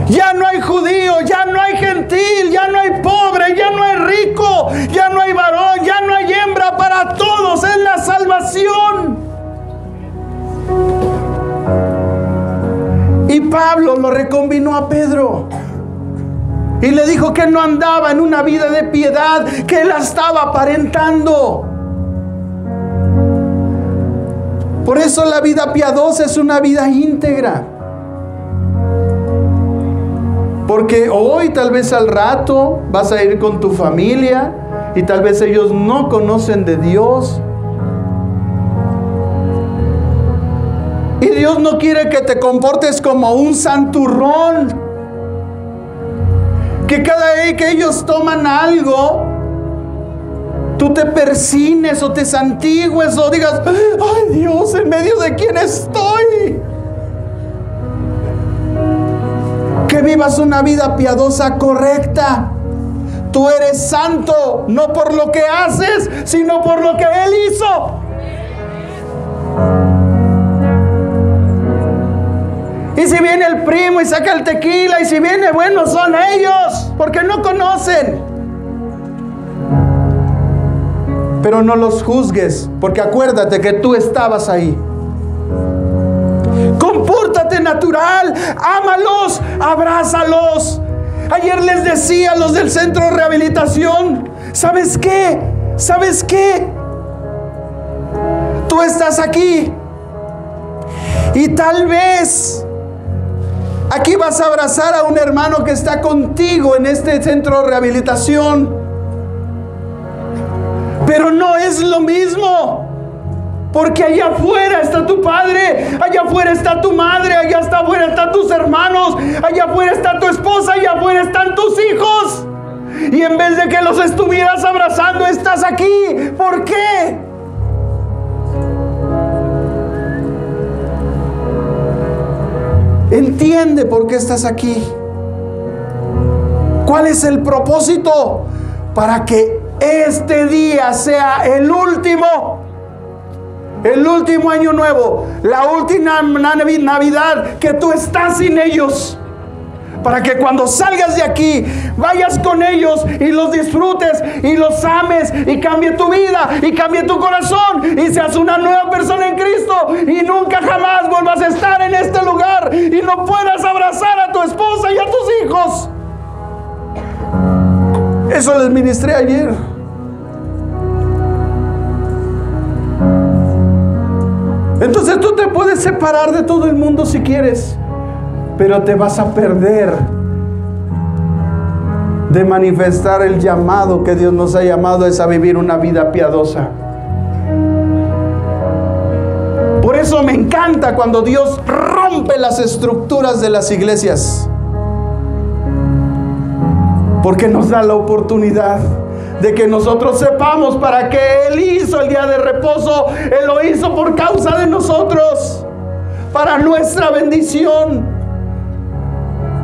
Ya no hay judío, ya no hay gentil, ya no hay pobre, ya no hay rico, ya no hay varón, ya no hay hembra, para todos es la salvación. Y Pablo lo reconvinó a Pedro y le dijo que no andaba en una vida de piedad, que él la estaba aparentando. Por eso la vida piadosa es una vida íntegra. Porque hoy, tal vez al rato, vas a ir con tu familia y tal vez ellos no conocen de Dios. Y Dios no quiere que te comportes como un santurrón, que cada vez que ellos toman algo, tú te persines o te santigües o digas: ay Dios, ¿en medio de quién estoy? Que vivas una vida piadosa correcta. Tú eres santo, no por lo que haces, sino por lo que Él hizo. Y si viene el primo y saca el tequila, y si viene, bueno, son ellos, porque no conocen. Pero no los juzgues, porque acuérdate que tú estabas ahí. Compórtate natural, ámalos, abrázalos. Ayer les decía a los del centro de rehabilitación: ¿sabes qué? ¿Sabes qué? Tú estás aquí y tal vez aquí vas a abrazar a un hermano que está contigo en este centro de rehabilitación, pero no es lo mismo, porque allá afuera está tu padre, allá afuera está tu madre, allá afuera están tus hermanos, allá afuera está tu esposa, allá afuera están tus hijos, y en vez de que los estuvieras abrazando, estás aquí. ¿Por qué? Entiende por qué estás aquí. ¿Cuál es el propósito? Para que este día sea el último año nuevo, la última Navidad que tú estás sin ellos. Para que cuando salgas de aquí, vayas con ellos y los disfrutes y los ames y cambie tu vida y cambie tu corazón y seas una nueva persona en Cristo y nunca jamás vuelvas a estar en este lugar y no puedas abrazar a tu esposa y a tus hijos. Eso les ministré ayer. Entonces tú te puedes separar de todo el mundo si quieres, pero te vas a perder de manifestar el llamado que Dios nos ha llamado, es a vivir una vida piadosa. Por eso me encanta cuando Dios rompe las estructuras de las iglesias, porque nos da la oportunidad de que nosotros sepamos para qué Él hizo el día de reposo. Él lo hizo por causa de nosotros, para nuestra bendición.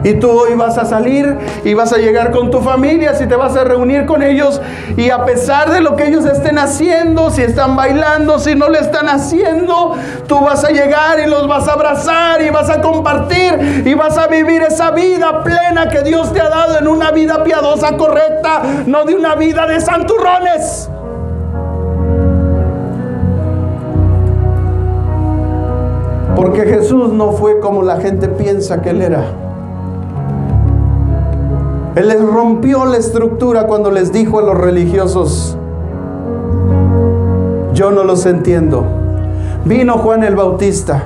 Y tú hoy vas a salir y vas a llegar con tu familia, si te vas a reunir con ellos, y a pesar de lo que ellos estén haciendo, si están bailando, si no lo están haciendo, tú vas a llegar y los vas a abrazar y vas a compartir y vas a vivir esa vida plena que Dios te ha dado, en una vida piadosa correcta, no de una vida de santurrones. Porque Jesús no fue como la gente piensa que Él era. Él les rompió la estructura cuando les dijo a los religiosos: yo no los entiendo. Vino Juan el Bautista,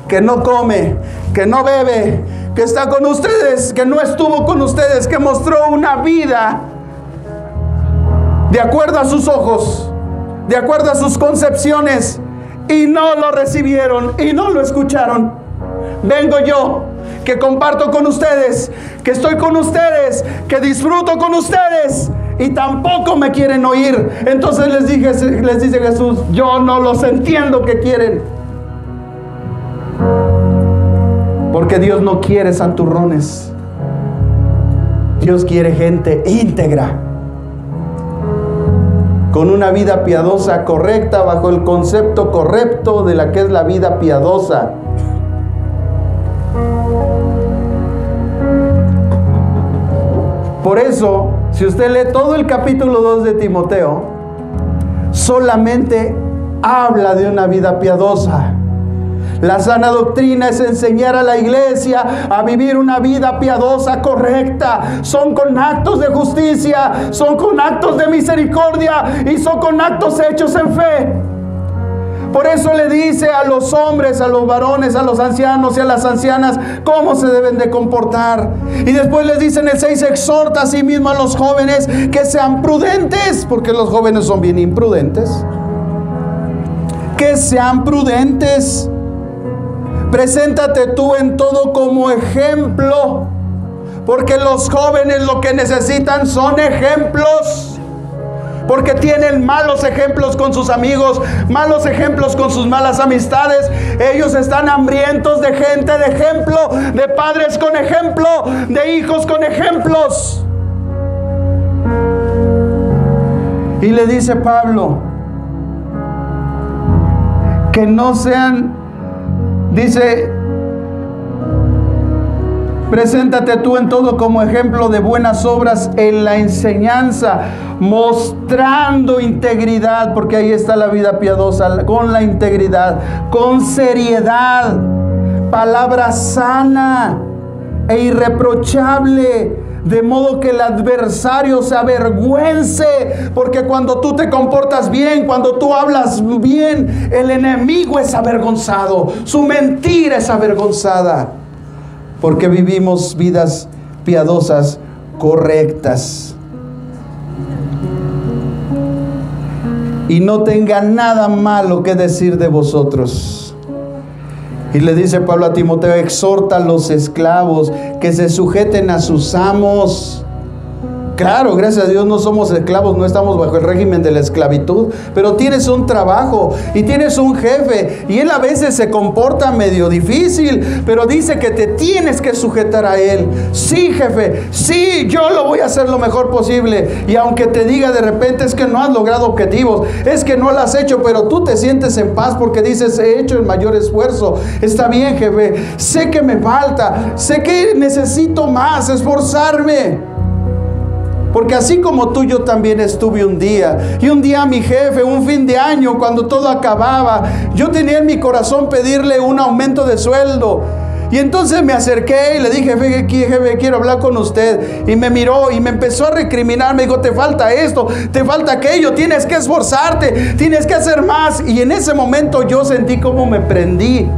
que no come, que no bebe, que está con ustedes, que no estuvo con ustedes, que mostró una vida de acuerdo a sus ojos, de acuerdo a sus concepciones, y no lo recibieron y no lo escucharon. Vengo yo, que comparto con ustedes, que estoy con ustedes, que disfruto con ustedes, y tampoco me quieren oír. Entonces les dice Jesús: yo no los entiendo que quieren. Porque Dios no quiere santurrones. Dios quiere gente íntegra, con una vida piadosa correcta, bajo el concepto correcto de la que es la vida piadosa. Por eso, si usted lee todo el capítulo 2 de Timoteo, solamente habla de una vida piadosa. La sana doctrina es enseñar a la iglesia a vivir una vida piadosa, correcta. Son con actos de justicia, son con actos de misericordia y son con actos hechos en fe. Por eso le dice a los hombres, a los varones, a los ancianos y a las ancianas cómo se deben de comportar. Y después les dice en el 6: exhorta a sí mismo a los jóvenes que sean prudentes, porque los jóvenes son bien imprudentes. Que sean prudentes. Preséntate tú en todo como ejemplo, porque los jóvenes lo que necesitan son ejemplos. Porque tienen malos ejemplos con sus amigos, malos ejemplos con sus malas amistades. Ellos están hambrientos de gente de ejemplo, de padres con ejemplo, de hijos con ejemplos. Y le dice Pablo que no sean, dice: preséntate tú en todo como ejemplo de buenas obras en la enseñanza, mostrando integridad, porque ahí está la vida piadosa, con la integridad, con seriedad, palabra sana e irreprochable, de modo que el adversario se avergüence, porque cuando tú te comportas bien, cuando tú hablas bien, el enemigo es avergonzado, su mentira es avergonzada. Porque vivimos vidas piadosas, correctas. Y no tenga nada malo que decir de vosotros. Y le dice Pablo a Timoteo: exhorta a los esclavos que se sujeten a sus amos. Claro, gracias a Dios no somos esclavos, no estamos bajo el régimen de la esclavitud, pero tienes un trabajo y tienes un jefe, y él a veces se comporta medio difícil, pero dice que te tienes que sujetar a él. Sí, jefe, sí, yo lo voy a hacer lo mejor posible. Y aunque te diga de repente: es que no has logrado objetivos, es que no lo has hecho, pero tú te sientes en paz porque dices: he hecho el mayor esfuerzo. Está bien, jefe, sé que me falta, sé que necesito más, esforzarme. Porque así como tú, yo también estuve un día. Y un día mi jefe, un fin de año, cuando todo acababa, yo tenía en mi corazón pedirle un aumento de sueldo. Y entonces me acerqué y le dije: jefe, quiero hablar con usted. Y me miró y me empezó a recriminar. Me dijo: te falta esto, te falta aquello, tienes que esforzarte, tienes que hacer más. Y en ese momento yo sentí como me prendí.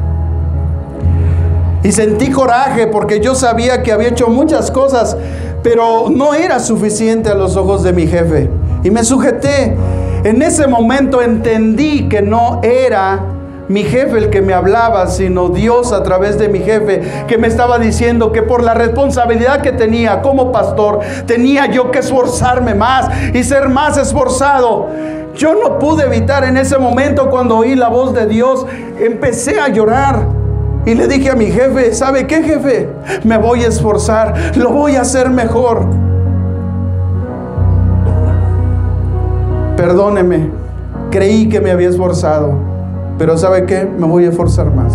Y sentí coraje, porque yo sabía que había hecho muchas cosas, pero no era suficiente a los ojos de mi jefe. Y me sujeté. En ese momento entendí que no era mi jefe el que me hablaba, sino Dios a través de mi jefe, que me estaba diciendo que por la responsabilidad que tenía como pastor, tenía yo que esforzarme más y ser más esforzado. Yo no pude evitar en ese momento, cuando oí la voz de Dios, empecé a llorar. Y le dije a mi jefe: ¿sabe qué, jefe? Me voy a esforzar, lo voy a hacer mejor. Perdóneme, creí que me había esforzado, pero ¿sabe qué? Me voy a esforzar más.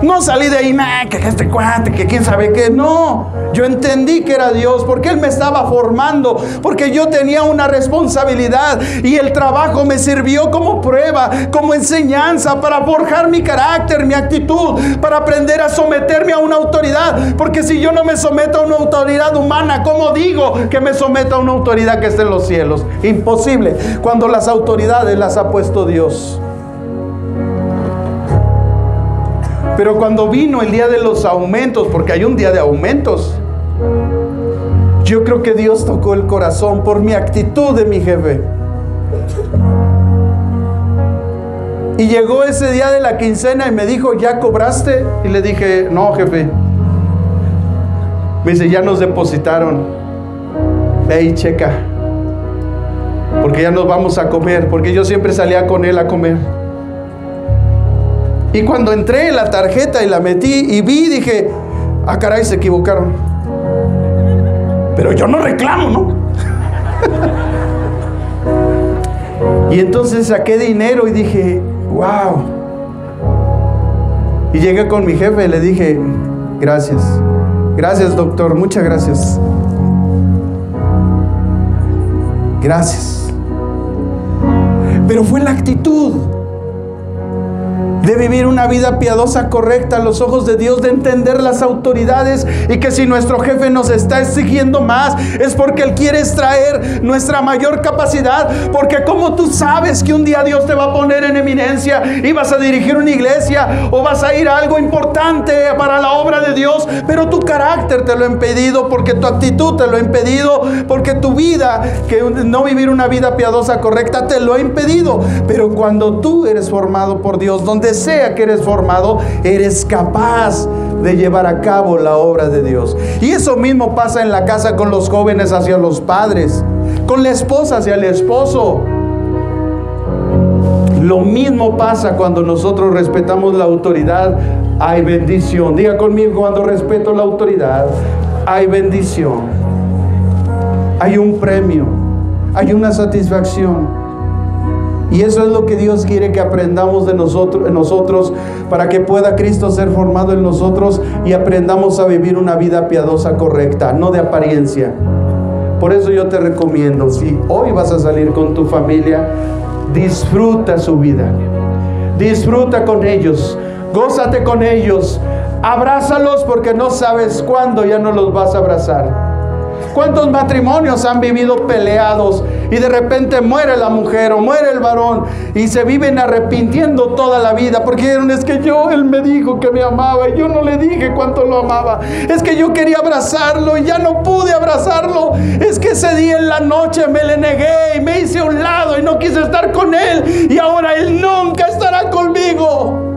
No salí de ahí, que este cuate, que quién sabe qué. No, yo entendí que era Dios, porque Él me estaba formando, porque yo tenía una responsabilidad y el trabajo me sirvió como prueba, como enseñanza para forjar mi carácter, mi actitud, para aprender a someterme a una autoridad. Porque si yo no me someto a una autoridad humana, ¿cómo digo que me someto a una autoridad que está en los cielos? Imposible, cuando las autoridades las ha puesto Dios. Pero cuando vino el día de los aumentos, porque hay un día de aumentos, yo creo que Dios tocó el corazón por mi actitud de mi jefe. Y llegó ese día de la quincena y me dijo, ¿ya cobraste? Y le dije, no, jefe. Me dice, ya nos depositaron. Ve ahí, checa, porque ya nos vamos a comer, porque yo siempre salía con él a comer. Y cuando entré en la tarjeta y la metí y vi, dije, ah, caray, se equivocaron. Pero yo no reclamo, ¿no? Y entonces saqué dinero y dije, wow. Y llegué con mi jefe y le dije, gracias. Gracias, doctor, muchas gracias. Gracias. Pero fue la actitud de vivir una vida piadosa, correcta a los ojos de Dios, de entender las autoridades, y que si nuestro jefe nos está exigiendo más, es porque Él quiere extraer nuestra mayor capacidad. Porque como tú sabes que un día Dios te va a poner en eminencia y vas a dirigir una iglesia o vas a ir a algo importante para la obra de Dios, pero tu carácter te lo ha impedido, porque tu actitud te lo ha impedido, porque tu vida, que no vivir una vida piadosa correcta, te lo ha impedido. Pero cuando tú eres formado por Dios, donde sea que eres formado, eres capaz de llevar a cabo la obra de Dios. Y eso mismo pasa en la casa con los jóvenes hacia los padres, con la esposa hacia el esposo. Lo mismo pasa cuando nosotros respetamos la autoridad. Hay bendición. Diga conmigo, cuando respeto la autoridad, hay bendición. Hay un premio, hay una satisfacción. Y eso es lo que Dios quiere que aprendamos de nosotros, para que pueda Cristo ser formado en nosotros y aprendamos a vivir una vida piadosa correcta, no de apariencia. Por eso yo te recomiendo, si hoy vas a salir con tu familia, disfruta su vida, disfruta con ellos, gózate con ellos, abrázalos, porque no sabes cuándo ya no los vas a abrazar. ¿Cuántos matrimonios han vivido peleados y de repente muere la mujer o muere el varón y se viven arrepintiendo toda la vida? Porque dijeron, es que él me dijo que me amaba y yo no le dije cuánto lo amaba. Es que yo quería abrazarlo y ya no pude abrazarlo. Es que ese día en la noche me le negué y me hice a un lado y no quise estar con él, y ahora él nunca estará conmigo.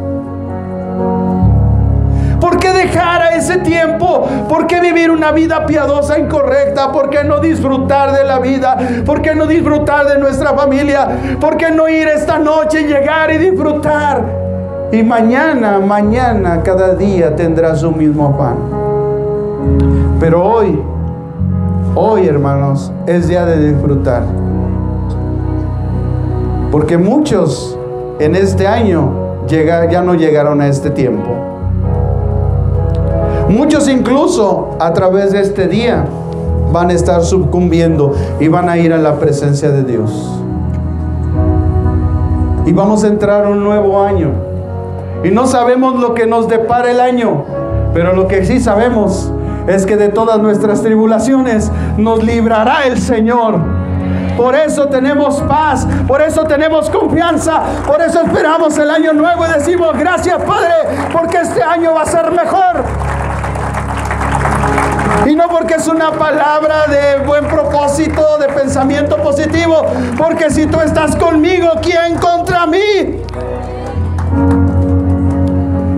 ¿Por qué dejar a ese tiempo? ¿Por qué vivir una vida piadosa incorrecta? ¿Por qué no disfrutar de la vida? ¿Por qué no disfrutar de nuestra familia? ¿Por qué no ir esta noche y llegar y disfrutar? Y mañana, cada día tendrá su mismo afán. Pero hoy, hermanos, es día de disfrutar. Porque muchos en este año ya no llegaron a este tiempo. Muchos incluso a través de este día van a estar sucumbiendo y van a ir a la presencia de Dios. Y vamos a entrar a un nuevo año. Y no sabemos lo que nos depara el año, pero lo que sí sabemos es que de todas nuestras tribulaciones nos librará el Señor. Por eso tenemos paz, por eso tenemos confianza, por eso esperamos el año nuevo y decimos, gracias Padre, porque este año va a ser mejor. Y no porque es una palabra de buen propósito, de pensamiento positivo, porque si tú estás conmigo, ¿quién contra mí?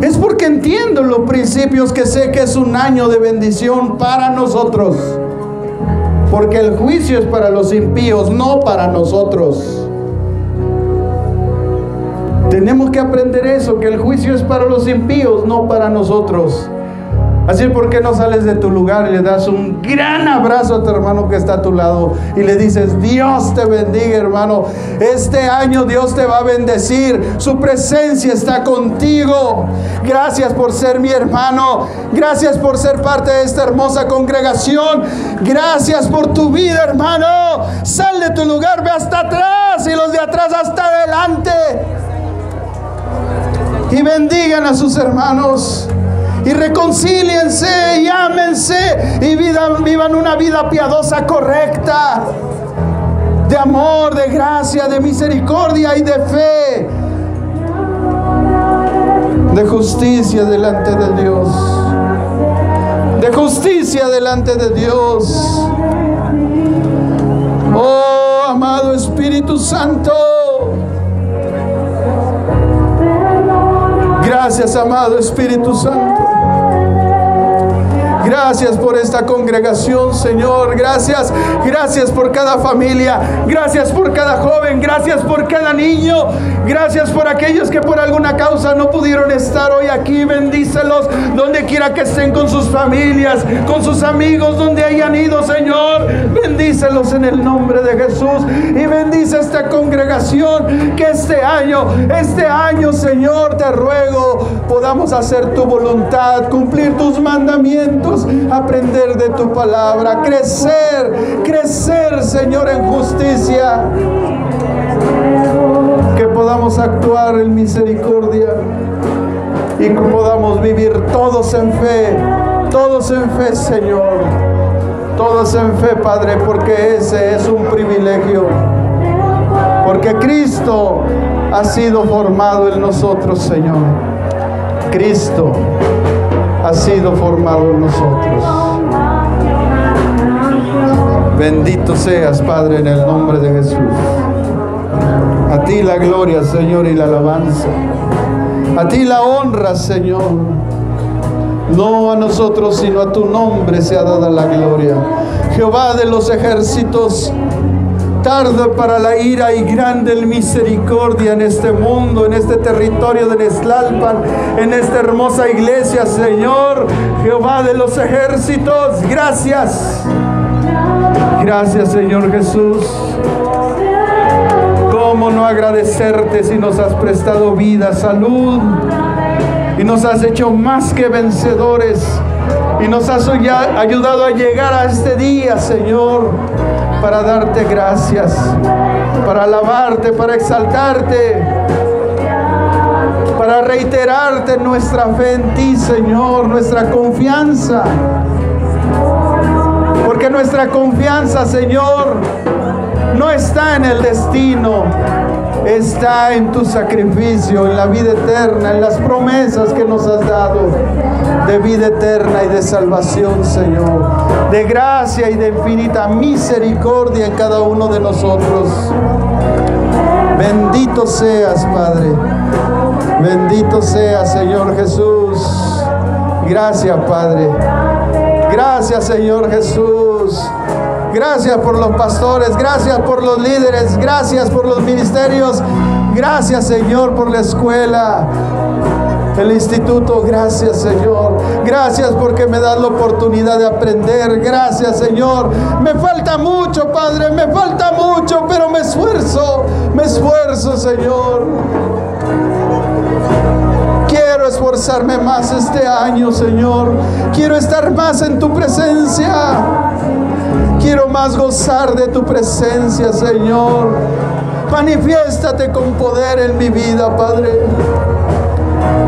Es porque entiendo los principios, que sé que es un año de bendición para nosotros. Porque el juicio es para los impíos, no para nosotros. Tenemos que aprender eso, que el juicio es para los impíos, no para nosotros. Así, ¿por qué no sales de tu lugar y le das un gran abrazo a tu hermano que está a tu lado y le dices: Dios te bendiga, hermano, este año Dios te va a bendecir, su presencia está contigo, gracias por ser mi hermano, gracias por ser parte de esta hermosa congregación, gracias por tu vida, hermano. Sal de tu lugar, ve hasta atrás y los de atrás hasta adelante y bendigan a sus hermanos. Y reconcíliense y ámense y vivan una vida piadosa, correcta, de amor, de gracia, de misericordia y de fe, de justicia delante de Dios, de justicia delante de Dios. Oh, amado Espíritu Santo, gracias, amado Espíritu Santo. Gracias por esta congregación, Señor. Gracias, gracias por cada familia. Gracias por cada joven. Gracias por cada niño. Gracias por aquellos que por alguna causa no pudieron estar hoy aquí. Bendícelos donde quiera que estén, con sus familias, con sus amigos, donde hayan ido, Señor. Bendícelos en el nombre de Jesús. Y bendice esta congregación. Que este año, Señor, te ruego, podamos hacer tu voluntad, cumplir tus mandamientos, aprender de tu palabra, crecer, Señor, en justicia, que podamos actuar en misericordia y que podamos vivir todos en fe, Señor, todos en fe, Padre, porque ese es un privilegio, porque Cristo ha sido formado en nosotros, Señor. Cristo ha sido formado en nosotros. Bendito seas, Padre, en el nombre de Jesús. A ti la gloria, Señor, y la alabanza. A ti la honra, Señor. No a nosotros, sino a tu nombre sea dada la gloria. Jehová de los ejércitos, tardo para la ira y grande en misericordia en este mundo, en este territorio de Neslalpan, en esta hermosa iglesia, Señor. Jehová de los ejércitos, gracias. Gracias, Señor Jesús. ¿Cómo no agradecerte si nos has prestado vida, salud, y nos has hecho más que vencedores, y nos has ayudado a llegar a este día, Señor, para darte gracias, para alabarte, para exaltarte, para reiterarte nuestra fe en ti, Señor, nuestra confianza. Porque nuestra confianza, Señor, no está en el destino, está en tu sacrificio, en la vida eterna, en las promesas que nos has dado de vida eterna y de salvación, Señor, de gracia y de infinita misericordia en cada uno de nosotros. Bendito seas, Padre. Bendito seas, Señor Jesús. Gracias, Padre. Gracias, Señor Jesús. Gracias por los pastores, gracias por los líderes, gracias por los ministerios, gracias, Señor, por la escuela, el instituto. Gracias, Señor. Gracias porque me das la oportunidad de aprender. Gracias, Señor. Me falta mucho, Padre, me falta mucho, pero me esfuerzo, Señor. Quiero esforzarme más este año, Señor. Quiero estar más en tu presencia. Quiero más gozar de tu presencia, Señor. Manifiéstate con poder en mi vida, Padre.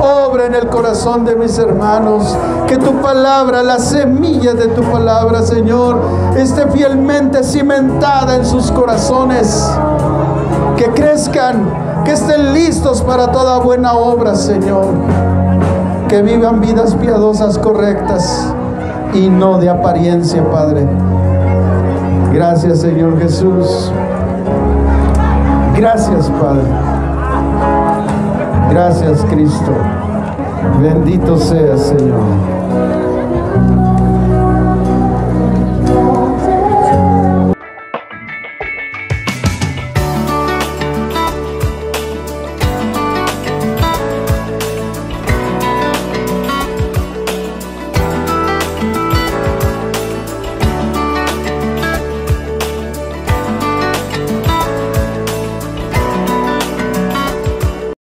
Obra en el corazón de mis hermanos. Que tu palabra, la semilla de tu palabra, Señor, esté fielmente cimentada en sus corazones. Que crezcan, que estén listos para toda buena obra, Señor. Que vivan vidas piadosas, correctas y no de apariencia, Padre. Gracias, Señor Jesús. Gracias, Padre. Gracias, Cristo. Bendito seas, Señor.